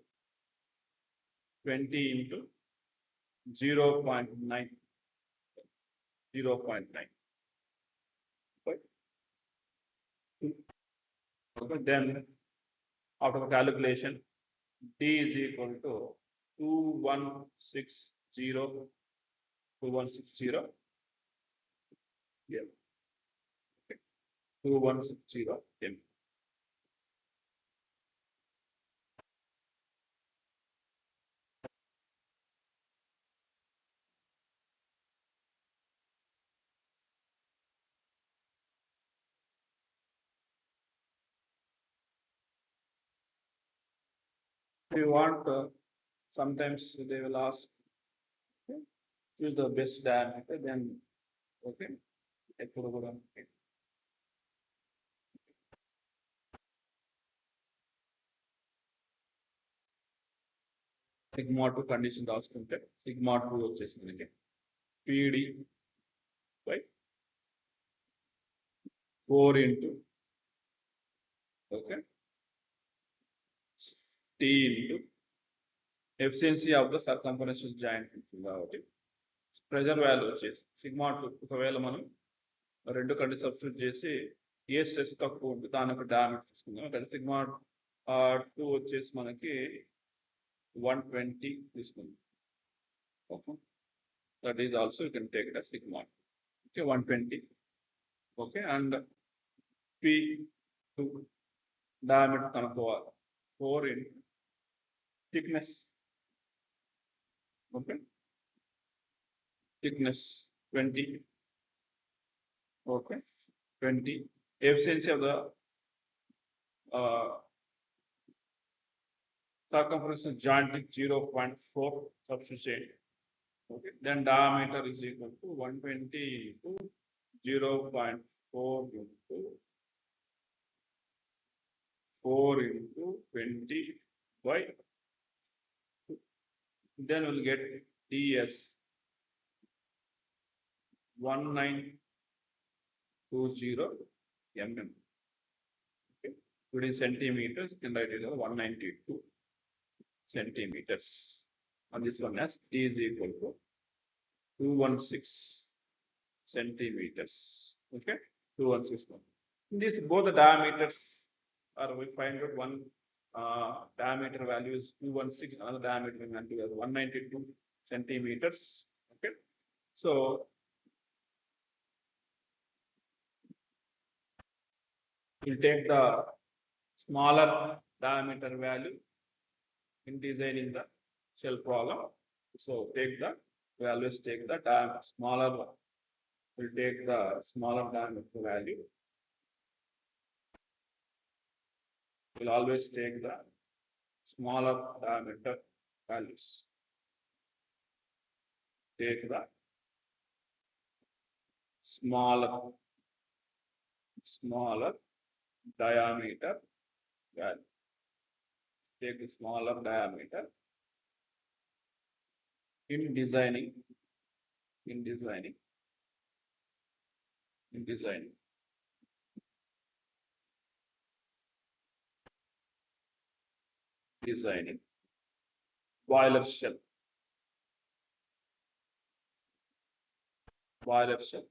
20 into 0.9. Okay, then after calculation, D is equal to 2160. Yeah. Okay. 2160 M. If you want, sometimes they will ask, okay, choose the best diameter, then okay, sigma 2 condition రాసుకుంటే sigma 2 వచ్చేసి మనకి PD by 4 into okay T into efficiency of the circumferential joint కాబట్టి pressure value వచ్చేసి sigma 2. ఒకవేళ మనం రెండు కండి substitute చేసి ఏ స్ట్రెస్ తక్కువ ఉంటుంది దాని యొక్క డయామీటర్ తీసుకుందాం. ఇక్కడ సిగ్మా 2 వచ్చేసి మనకి 120 తీసుకుందాం. Okay, that is also you can take it as sigma 2. Okay, 120. Okay, and P2 diameter కనుక్కోవాలి 4 in thickness. Okay, thickness 20. Okay, 20. Efficiency of the circumferential joint is 0.4, substitute. Okay, then diameter is equal to 120 into 0.4 into 4 into 20 by 2. Then we'll get T as 1920 mm. Okay, put in centimeters, you can write it as 192 centimeters. And this one as T is equal to 216 centimeters. Okay, 216. This both the diameters are, we find out one diameter value is 216, another diameter we have to 192 centimeters. Okay, so we'll take the smaller diameter value in designing the shell problem. So take the, we always take the smaller one. We'll take the smaller diameter value. We'll always take the smaller diameter values. Take the smaller diameter value. Take the smaller diameter in designing. designing boiler shell. Boiler shell.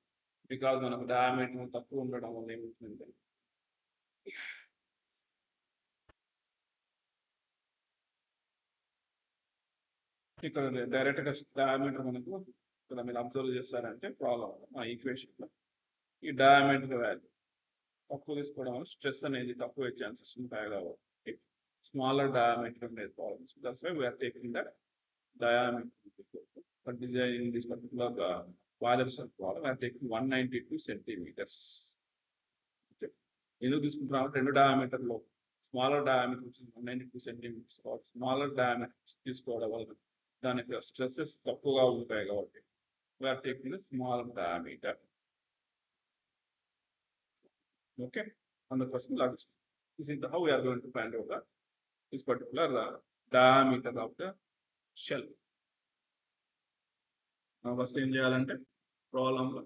Because మనకు diameter తక్కువ ఉండడం వల్ల ఏమవుతుందంటే ఇక్కడ direct గా diameter మనకు ఇక్కడ మీరు అబ్జర్వ్ చేస్తారంటే ప్రాబ్లం ఆ ఈక్వేషన్ లో ఈ డయామీటర్ వాల్యూ తక్కువ తీసుకోవడం వల్ల స్ట్రెస్ అనేది తక్కువ ఛాన్సెస్ ఉంటాయి కాబట్టి స్మాలర్ డయామీటర్ ఉండేది problems that's why we are taking that diameter for designing this particular boiler shell problem we are taking 192 centimeters. Okay. ఎందుకు తీసుకుంటున్నాం రెండు డయామీటర్ లో స్మాలర్ డయామీటర్ వచ్చి 192 సెంటీమీటర్స్ కాబట్టి స్మాలర్ డయామీటర్ తీసుకోవడం వల్ల దానికి స్ట్రెస్సెస్ తక్కువగా ఉంటాయి కాబట్టి we are taking the smaller diameter. Okay, అందుకోసం ఇలా తీసుకుంటాం. This is how we are going to find out this particular diameter of the shell. First ఏం చేయాలంటే ప్రాబ్లంలో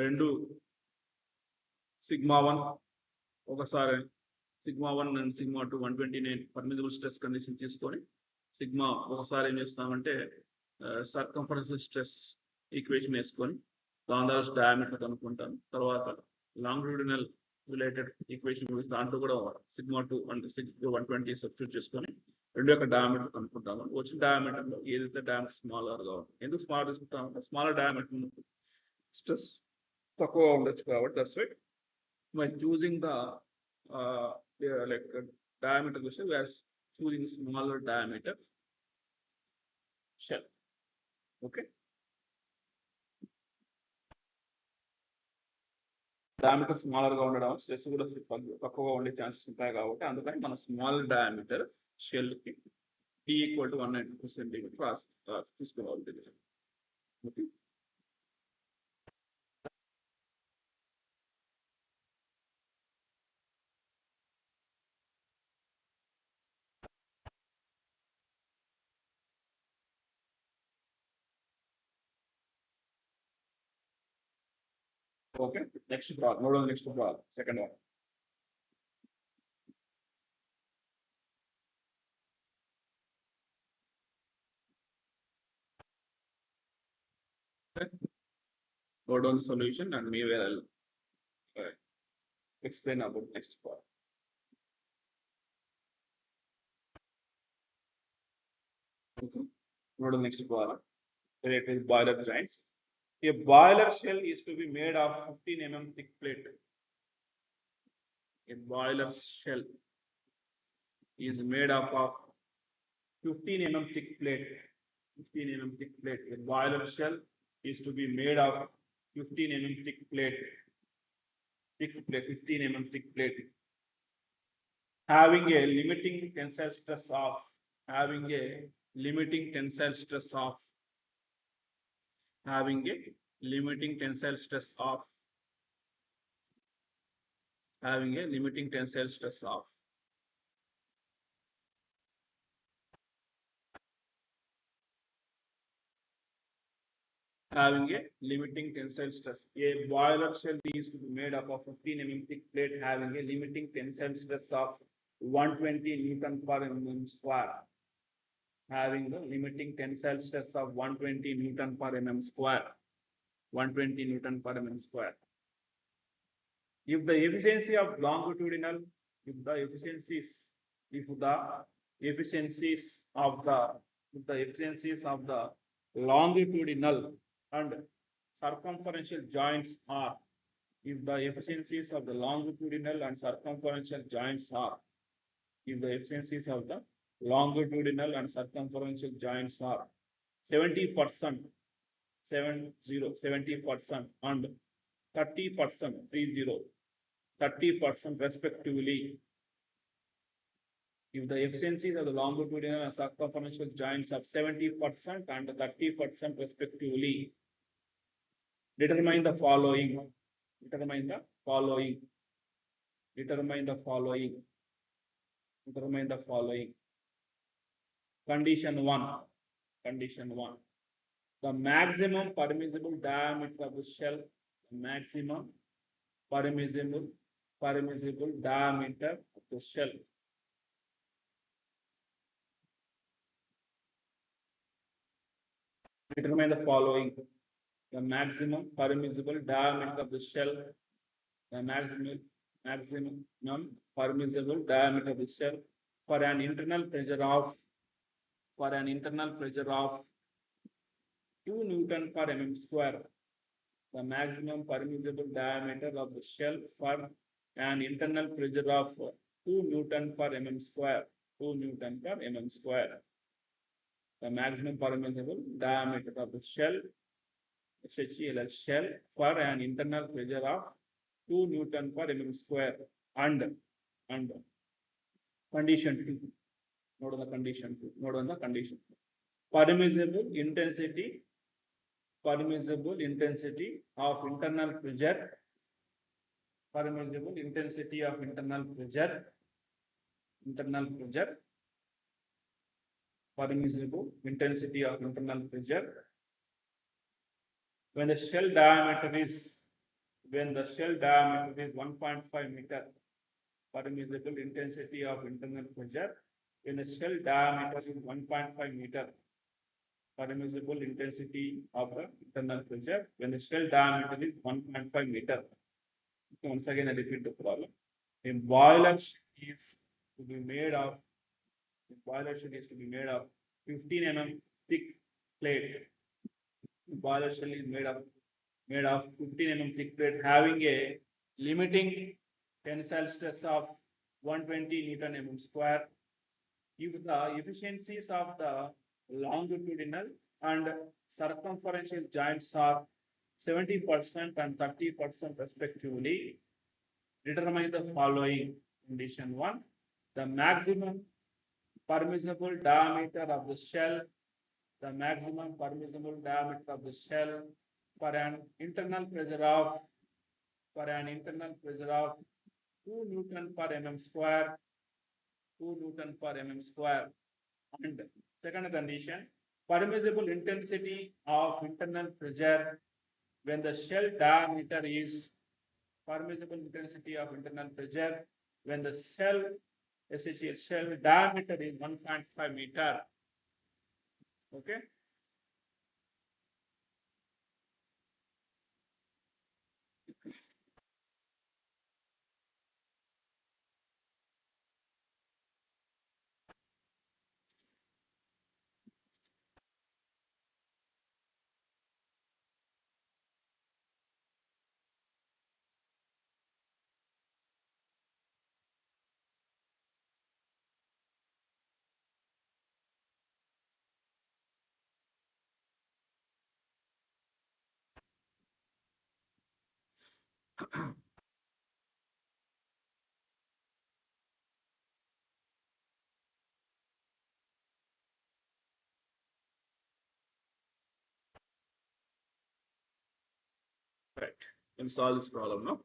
రెండు సిగ్మా 1 ఒకసారి sigma 1 and sigma 2 129 permissible stress condition తీసుకొని సిగ్మా ఒకసారి ఏం చేస్తామంటే సర్కంఫరెన్షియల్ స్ట్రెస్ ఈక్వేషన్ వేసుకొని దాని ద్వారా డయామీటర్ కనుక్కుంటాను. తర్వాత లాంగిట్యూడినల్ రిలేటెడ్ ఈక్వేషన్ దాంట్లో కూడా సిగ్మా 2 అండ్ సిగ్మా 120 సబ్స్టిట్యూట్ చేసుకొని రెండు యొక్క డయామీటర్ కనుక్కుంటాము. వచ్చిన డయామీటర్ లో ఏదైతే డయామీటర్ స్మాలర్ గా ఉంది ఎందుకు స్మాలర్ తీసుకుంటామంటే స్మాలర్ డయామీటర్ స్ట్రెస్ తక్కువ ఉండొచ్చు కాబట్టి that's why by choosing the like diameter చూస్తే we are choosing smaller diameter shell. Okay, diameter smaller గా ఉండడం స్ట్రెస్ కూడా తక్కువగా ఉండే ఛాన్సెస్ ఉంటాయి కాబట్టి అందుకని మన స్మాల్ డయామీటర్ షెల్ కి T equal to 192 centimeter తీసుకోవాలి. Okay, okay next problem nodal next problem second one. Go down the solution and we will explain about next part. Okay. Go to the next part. It is boiler joints. A boiler shell is to be made of 15 mm thick plate. A boiler shell is made up of 15 mm thick plate. 15 mm thick plate. A boiler shell is to be made of 15 mm thick plate. Thick plate, 15 mm thick plate. Having a limiting tensile stress of. Having a limiting tensile stress of. Having a limiting tensile stress of. Having a limiting tensile stress of. Having a limiting tensile stress. A boiler shell is to be made up of 15 mm thick plate having a limiting tensile stress of 120 Newton per mm square. Having the limiting tensile stress of 120 Newton per mm square. 120 Newton per mm square. If the efficiency of longitudinal, if the efficiencies of the longitudinal and circumferential joints are, if the efficiencies of the longitudinal and circumferential joints are, if the efficiencies of the longitudinal and circumferential joints are 70%, 70% and 30%, 30% respectively. If the efficiencies of the longitudinal and circumferential joints are 70% and 30% respectively, determine the following. Determine the following. Determine the following. Determine the following. Condition 1. Condition 1. The maximum permissible diameter of the shell. Maximum permissible diameter of the shell. Determine the following: the maximum permissible diameter of the shell, the maximum permissible diameter of the shell for an internal pressure of 2 Newton per mm square. The maximum permissible diameter of the shell for an internal pressure of 2 Newton per mm square. 2 Newton per mm square. The maximum permissible diameter of the shell, shell for an internal pressure of 2 Newton per mm square. And condition 2. Note on the condition 2. Note on the condition. Permissible intensity of internal pressure. Permissible intensity of internal pressure. Permissible intensity of internal pressure when the shell diameter is 1.5 meter. Permissible intensity of internal pressure when the shell diameter is 1.5 meter. Permissible intensity of the internal pressure when the shell diameter is 1.5 meter. Once again, I repeat the problem. A boiler is to be made of 15 mm thick plate. The boiler shell is made of 15 mm thick plate having a limiting tensile stress of 120 Newton mm square. If the efficiencies of the longitudinal and circumferential joints are 70% and 30% respectively, determine the following. Condition 1: the maximum permissible diameter of the shell, for an internal pressure of 2 Newton per mm square. And second condition: permissible intensity of internal pressure when the shell diameter is 1.5 meter. Okay. Right. Can solve this problem, no?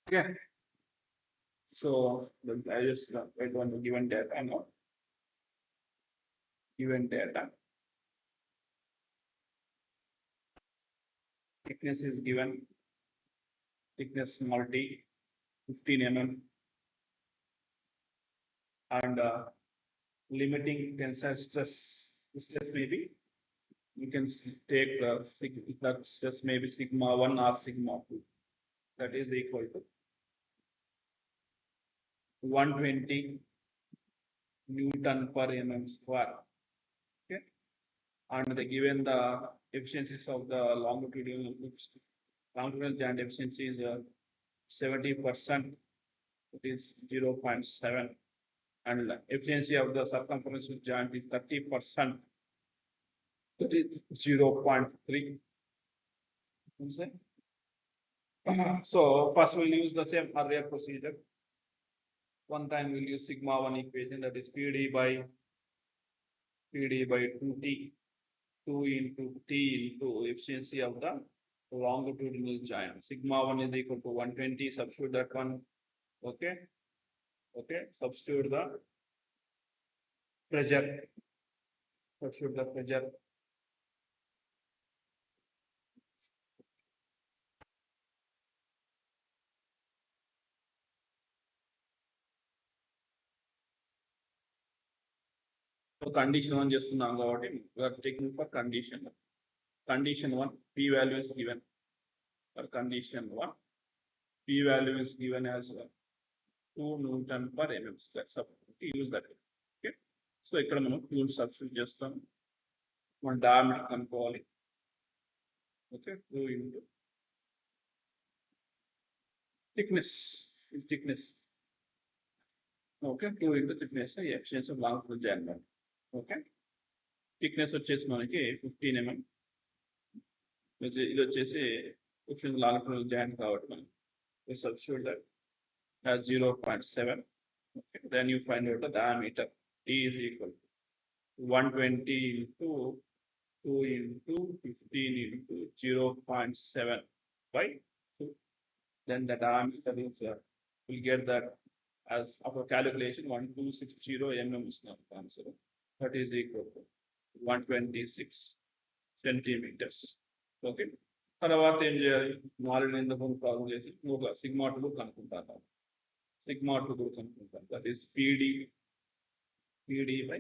Okay. So I just write on the given data now. Given data. Thickness is given. Thickness small t, 15 mm, and limiting tensile stress. Stress may be, you can take that stress may be sigma 1 or sigma 2. That is equal to 120 Newton per mm square. Okay, and they given the efficiencies of the longitudinal joint efficiency is 70%. It is 0.7, and efficiency of the circumferential joint is 30%. That is 0.3. So first we'll use the same earlier procedure. One time we'll use sigma 1 equation, that is PD by 2T, 2 into T into efficiency of the longitudinal joint. Sigma 1 is equal to 120, substitute that one. Okay. Okay, substitute the pressure. substitute the pressure. So condition 1 చేస్తున్నాం కాబట్టి we are taking for condition 1 p value is given for condition 1 p value is given as 2 Newton per mm square. So use that. Okay, so ఇక్కడ మనం q substitute చేస్తాం, మన diameter కనుక్కోవాలి. Okay, 2 into thickness is thickness. Okay, 2 into thickness efficiency of longitudinal diameter. Okay, thickness వచ్చేసి మనకి 15 mm, ఇది వచ్చేసి 15 longitudinal diameter కాబట్టి మనం we substitute that as 0.7. Okay, then you find out the diameter. D is equal to 120 into 2 into 15 into 0.7 by 2. Then the diameter is we'll get that as our calculation 1260 mm is the answer. That is equal to 126 centimeters. Okay, తర్వాత ఏం చేయాలి, నాలుగు ఇంతకు problem చేసి ఒక sigma 2 కనుక్కుంటాను. Sigma 2 కనుక్కుంటాను, that is PD by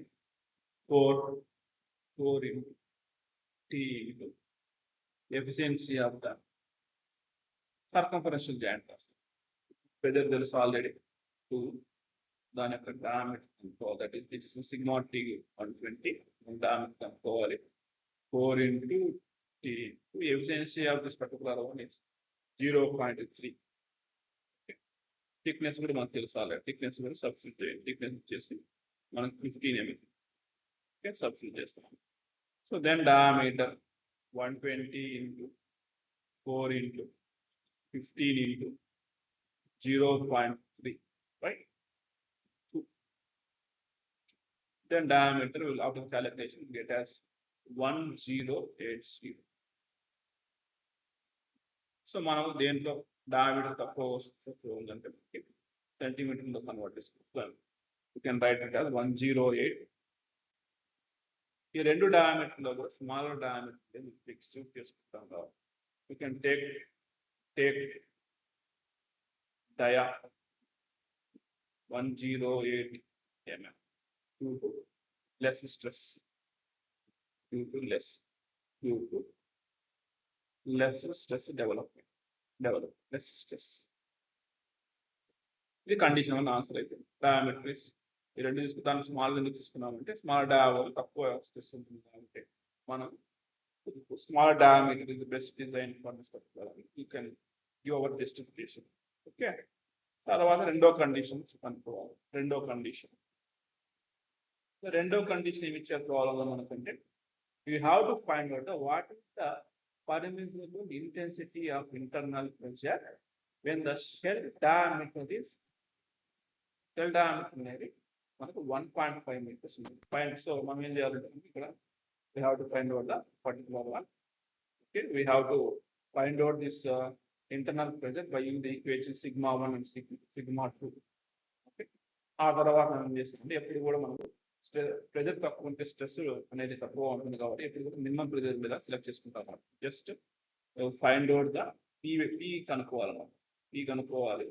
4 into T into efficiency of the circumferential joint. Pressure తెలుసు already 2, దాని యొక్క diameter కనుక్కోవాలి, that is this is sigma T 120, diameter కనుక్కోవాలి 4 into T. Efficiency of this particular one is 0.3. Thickness కూడా మనకు తెలుసు already, thickness కూడా substitute చేయండి. థిక్నెస్ వచ్చేసి మనకు 15 mm. ఓకే, సబ్స్టిట్యూట్ చేస్తాం. So then diameter 120 into 4 into 15 into 0.3 by 2. Then diameter will after calculation get as 1080. So మనం దేంట్లో diameter తక్కువ ఉందంటే సెంటీమీటర్లో కన్వర్ట్ చేసుకుంటాం. You can write it as 108. ఈ రెండు డయామీటర్లో కూడా స్మాలర్ డయామీటర్ ఫిక్స్ చేసుకుంటాం కాబట్టి you can take dia 108 mm due to less stress, due to less stress development. Less stress. ఇది కండిషన్ 1 ఆన్సర్ అయితే. డయామీటర్ ఈ రెండు తీసుకుంటాను, స్మాల్ ఎందుకు తీసుకున్నామంటే స్మాల్ డయామీటర్ తక్కువ స్ట్రెస్ ఉంటుంది కాబట్టి మనం small diameter is the best design for this particular. You can give our justification. Okay, తర్వాత రెండో కండిషన్ కనుక్కోవాలి. రెండో కండిషన్ ఏమి ఇచ్చారు ప్రాబ్లంలో మనకంటే you have to find out what is the permissible intensity of internal pressure when the shell diameter అనేది మనకు 1.5 meters ఉంది. సో మనం ఏం చేయాలంటే ఇక్కడ we have to find out the particular one. Okay, we have to find out this internal pressure by using the equation sigma 1 and sigma 2. Okay, ఆ తర్వాత మనం చేస్తామంటే ఎప్పుడు కూడా మనకు ప్రెజర్ తక్కువ ఉంటే స్ట్రెస్ అనేది తక్కువ ఉంటుంది కాబట్టి ఎప్పుడు కూడా మినిమం ప్రెజర్ మీద సెలెక్ట్ చేసుకుంటాం. Just find out the P కనుక్కోవాలన్నమాట. పీ కనుక్కోవాలి.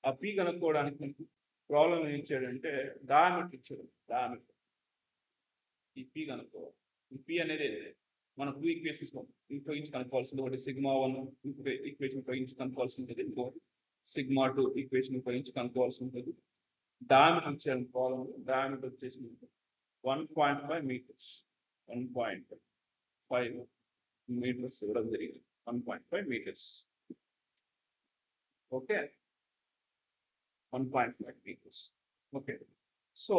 ఆ పీ కనుక్కోవడానికి మనకు ప్రాబ్లం ఏం ఇచ్చాడంటే డయామీటర్ ఇచ్చాడు. డయామీటర్ ఈ పీ కనుక్కోవాలి. ఈ పీ అనేది మనం 2 ఈక్వేషన్స్ ఉపయోగించి కనుక్కోవాల్సింది. ఒకటి సిగ్మా 1 ఈక్వేషన్ ఉపయోగించి కనుక్కోవాల్సి ఉంటుంది, ఇంకోటి సిగ్మా 2 ఈక్వేషన్ ఉపయోగించి కనుక్కోవాల్సి ఉంటుంది. డయామీటర్ ఇచ్చాడు ప్రాబ్లం. డయామీటర్ వచ్చేసి 1.5 meters. 1.5 meters ఇవ్వడం జరిగింది. 1.5 meters. Okay, 1.5 meters. Okay, so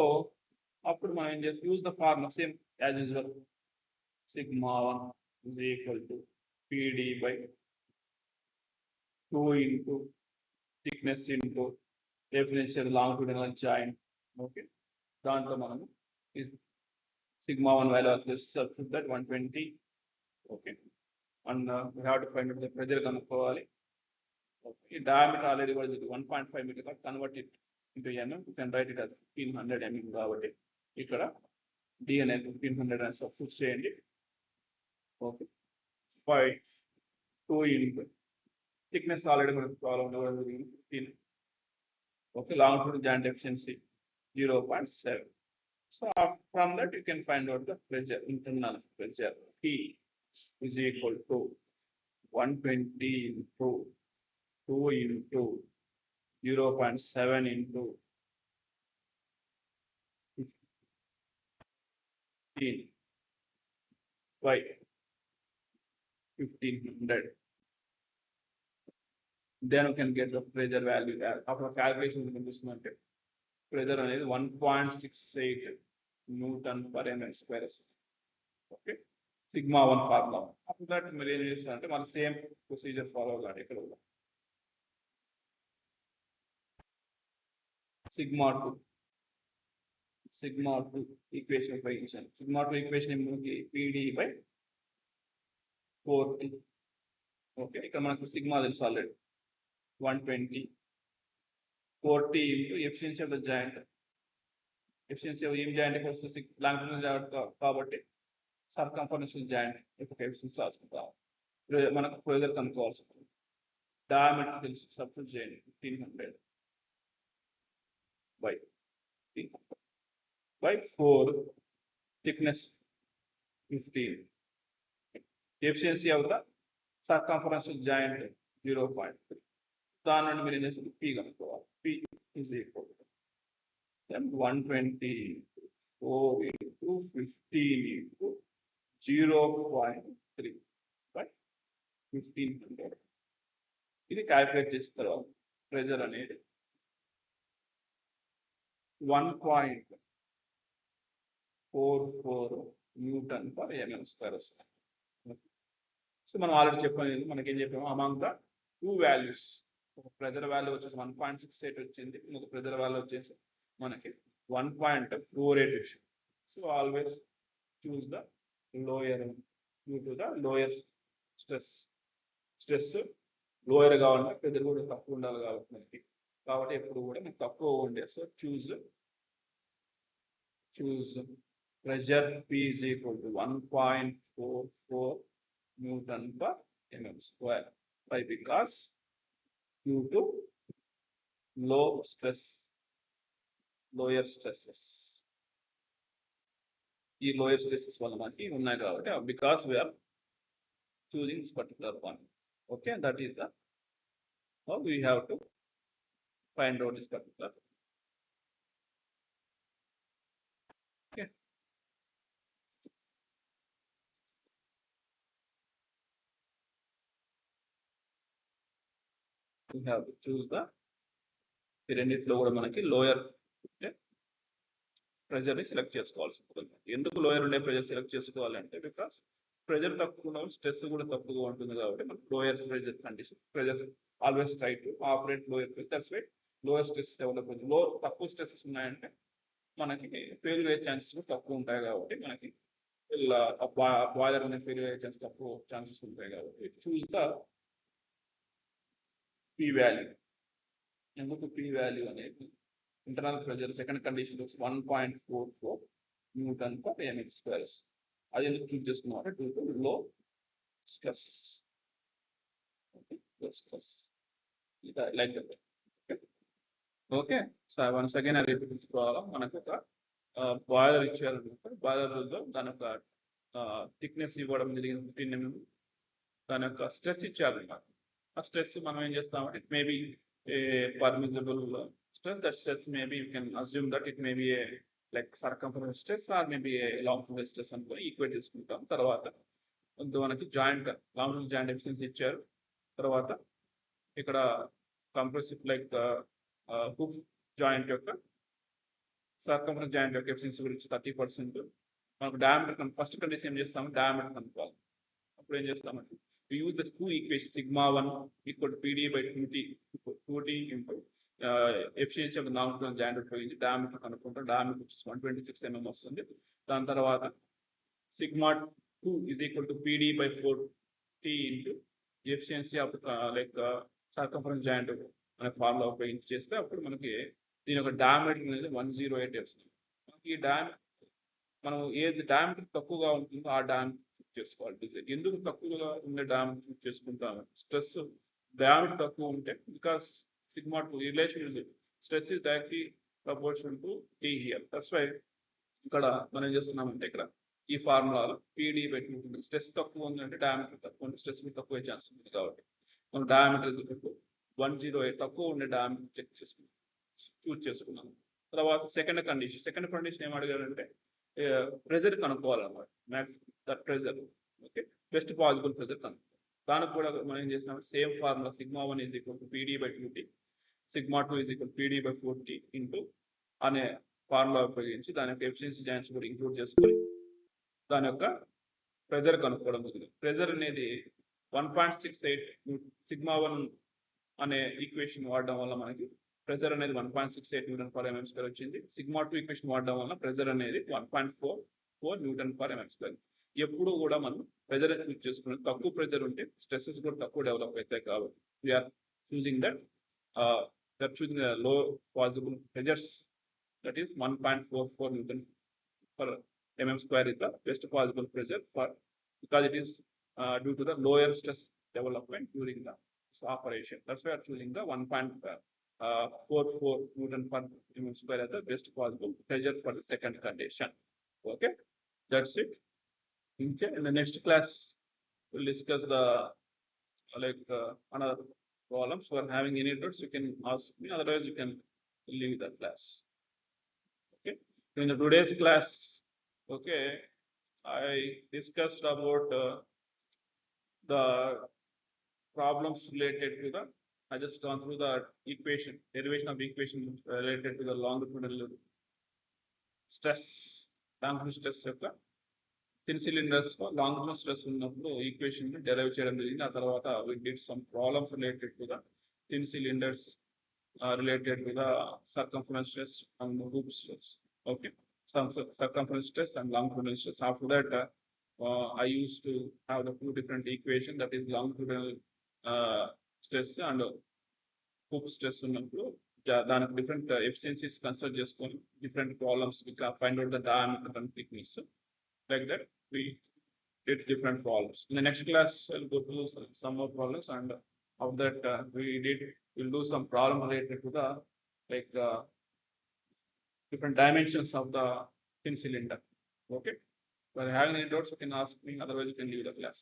అప్పుడు మనం ఏం చేస్తాం, use the formula same as usual. Sigma 1 is equal to PD by 2 into thickness into definition longitudinal joint. Okay, దాంట్లో మనము sigma 1 value of this substitute that 120. Okay, and we have to find out the pressure కనుక్కోవాలి. Okay, diameter already was 1.5 meter, convert it into mm. You can write it as 1500 mm కాబట్టి ఇక్కడ D అనేది 1500 అని substitute చేయండి. Okay, by 2 into thickness already మనకు problem 15. Okay, longitude joint efficiency 0.7. So from that you can find out the pressure, internal pressure P is equal to 120 into 2 into 0.7 into 15 by 1500. Then you can get the pressure value. After calculation, you can just note it. Pressure is 1.68 Newton per mm square. Okay, sigma 1 formula. After that, we same procedure follow. Sigma 2 equation equation. Sigma 2 equation is PD by 4T. Okay, ఇక్కడ మనకు sigma తెలుసు already 120 4T into efficiency of the joint. Efficiency of ఏం joint వస్తుంది longitudinal joint కాబట్టి circumferential joint యొక్క efficiency రాసుకుంటాం. మనకు pressure కనుక్కోవాల్సి ఉంటుంది. డయామీటర్ తెలుసు, సబ్స్టిట్యూట్ చేయండి 1500 by 4, thickness 15. Efficiency of the circumferential joint 0.3. దాని నుండి మీరు ఏం చేస్తారు, P కనుక్కోవాలి. P is equal to then 120 4 into 15 into 0.3 by 1500. ఇది క్యాల్కులేట్ చేసిన తర్వాత ప్రెజర్ అనేది 1.44 న్యూటన్ పర్ ఎంఎం స్క్వేర్ వస్తుంది. సో మనం ఆల్రెడీ చెప్పాను, మనకేం చెప్పాము, అమాంగ్ ద టూ వాల్యూస్ ఒక ప్రెజర్ వాల్యూ వచ్చేసి 1.68 వచ్చింది, ఇంకొక ప్రెజర్ వాల్యూ వచ్చేసి మనకి 1.48 వచ్చింది. So always choose the lower due to the lower stress lower కావాలంటే ప్రెజర్ కూడా తక్కువ ఉండాలి కాబట్టి ఎప్పుడు కూడా మీకు తక్కువ ఉండే. So choose pressure P is equal to 1.44 Newton per mm square. Why? Because due to lower stresses. ఈ lower stresses వల్ల మనకి ఉన్నాయి కాబట్టి because we are choosing this particular one. Okay, that is the how we have to find out this particular. Okay. We have to choose the రెండిట్లో కూడా మనకి lower ప్రెజర్ని select చేసుకోవాల్సి ఉంటుంది. ఎందుకు లోయర్ ఉండే ప్రెజర్ సెలెక్ట్ చేసుకోవాలంటే బికాస్ ప్రెజర్ తక్కువ ఉన్నప్పుడు స్ట్రెస్ కూడా తక్కువగా ఉంటుంది కాబట్టి మనకు lower pressure condition. Pressure always try to operate lower pressure. That's why lower stress develop అవుతుంది. తక్కువ స్ట్రెసెస్ ఉన్నాయంటే మనకి ఫెయిల్యూర్ అయ్యే ఛాన్సెస్ కూడా తక్కువ ఉంటాయి కాబట్టి మనకి బాయిలర్ అనే ఫెయిల్యూర్ అయ్యే తక్కువ ఛాన్సెస్ ఉంటాయి కాబట్టి చూస్ ద P వాల్యూ. ఎందుకు P వాల్యూ అనేది internal pressure second condition 1.44 Newton per mm square. అది ఎందుకు చూస్ చేసుకున్నామంటే డ్యూ టు లో stress. Like that. Okay, so once again I repeat this problem. మనకు ఒక బాయిలర్ ఇచ్చారనమాట. బాయిలర్లో దాని యొక్క థిక్నెస్ ఇవ్వడం జరిగింది 15 mm. దాని యొక్క స్ట్రెస్ ఇచ్చారనమాట. ఆ స్ట్రెస్ మనం ఏం చేస్తామంటే it may be A permissible stress. That stress maybe you can assume that it may be a like circumference stress or maybe a longitudinal stress అనుకుని ఈక్వేట్ చేసుకుంటాం. తర్వాత మనకి జాయింట్ లాంగిట్యూడల్ జాయింట్ ఎఫిషియన్సీ ఇచ్చారు. తర్వాత ఇక్కడ కంప్రెసివ్ లైక్ హుక్ జాయింట్ యొక్క circumference joint యొక్క efficiency గురించి 30%. మనకు డయామీటర్ ఫస్ట్ కండిషన్ ఏం చేస్తాము, డయామీటర్ కనుక్కోవాలి. అప్పుడు ఏం చేస్తామంటే use the two equation sigma 1 equal to PD by 2T into efficiency of longitudinal joint ఉపయోగించి డయామీటర్ కనుక్కుంటాం. డయామీటర్ వచ్చేసి 126 mm వస్తుంది. దాని తర్వాత sigma 2 is equal to PD by 4T into efficiency of like circumference joint అనే ఫార్ములా ఉపయోగించి చేస్తే అప్పుడు మనకి దీని యొక్క డయామీటర్ అనేది 108 వస్తుంది. మనకి ఈ మనం ఏది డయామీటర్ తక్కువగా ఉంటుందో ఆ డయామీటర్ చూస్ చేసుకోవాలి డిజైన్. ఎందుకు తక్కువగా ఉండే డయామీటర్ చూస్ చేసుకుంటాము? స్ట్రెస్ డయామీటర్ తక్కువ ఉంటే because sigma two relation stress is directly proportional to T here. That's why ఇక్కడ మనం ఏం చేస్తున్నామంటే ఇక్కడ ఈ ఫార్ములాలో పీడీ పెట్టుకుంటుంది. స్ట్రెస్ తక్కువ ఉందంటే డయామీటర్ తక్కువ ఉంది, స్ట్రెస్ తక్కువ ఛాన్స్ ఉంది కాబట్టి మనం డయామీటర్ 108 తక్కువ ఉండే డయామీటర్ చెక్ చేసుకున్నాం, చూస్ చేసుకున్నాం. తర్వాత సెకండ్ కండిషన్ ఏం అడిగారంటే ప్రెజర్ కనుక్కోవాలన్నమాట. Max that pressure, okay, best possible pressure కనుక్కోవాలి. దానికి కూడా మనం ఏం చేస్తామంటే same formula sigma 1 is equal to PD by two T, sigma 2 is equal PD by 4టీ ఇంటూ అనే ఫార్ములా ఉపయోగించి దాని యొక్క ఎఫిషియన్సీ జాయింట్స్ కూడా ఇంక్లూడ్ చేసుకొని దాని యొక్క ప్రెజర్ కనుక్కోవడం జరిగింది. ప్రెజర్ అనేది 1.68 సిగ్మా 1 అనే ఈక్వేషన్ వాడడం వల్ల మనకి ప్రెజర్ అనేది 1.68 న్యూటన్ పర్ ఎంఎం స్క్వేర్ వచ్చింది. సిగ్మా 2 ఈక్వేషన్ వాడడం వల్ల ప్రెజర్ అనేది 1.44 న్యూటన్ పర్ ఎంఎం స్క్వేర్. ఎప్పుడు కూడా మనం ప్రెజర్ చూస్ చేసుకుని తక్కువ ప్రెజర్ ఉంటే స్ట్రెస్సెస్ కూడా తక్కువ డెవలప్ అవుతాయి కాబట్టి వీఆర్ చూసింగ్ దట్ చూసింగ్ లో possible pressures, that is 1.44 Newton per mm square is the best possible pressure for, because it is due to the lower stress development during the operation. That's why we are choosing the 1.44 Newton per mm square as the best possible pressure for the second condition. Okay, that's it. Okay, in the next class we'll discuss the another problems. For having any doubts you can ask me, otherwise you can leave the class. Okay, in the today's class, okay, I discussed about the problems related to the, I just gone through the equation, derivation of equation related to the longitudinal stress, longitudinal stress యొక్క thin cylinders లో longitudinal stress ఉన్నప్పుడు equation derive చేయడం జరిగింది. ఆ తర్వాత we did some problems related to the thin cylinders related to the circumference stress and the hoop stress. Okay, some circumference stress and longitudinal stress. After that, I used to have the two different equation, that is longitudinal stress and hoop stress ఉన్నప్పుడు దానికి different efficiencies consider చేసుకొని different problems find out the diameter and thickness. Like that, we did different problems. In the next class, I'll go through some more problems, and of that, we'll do some problem related to the different dimensions of the thin cylinder. Okay, if you have any doubts, you can ask me, otherwise you can leave the class.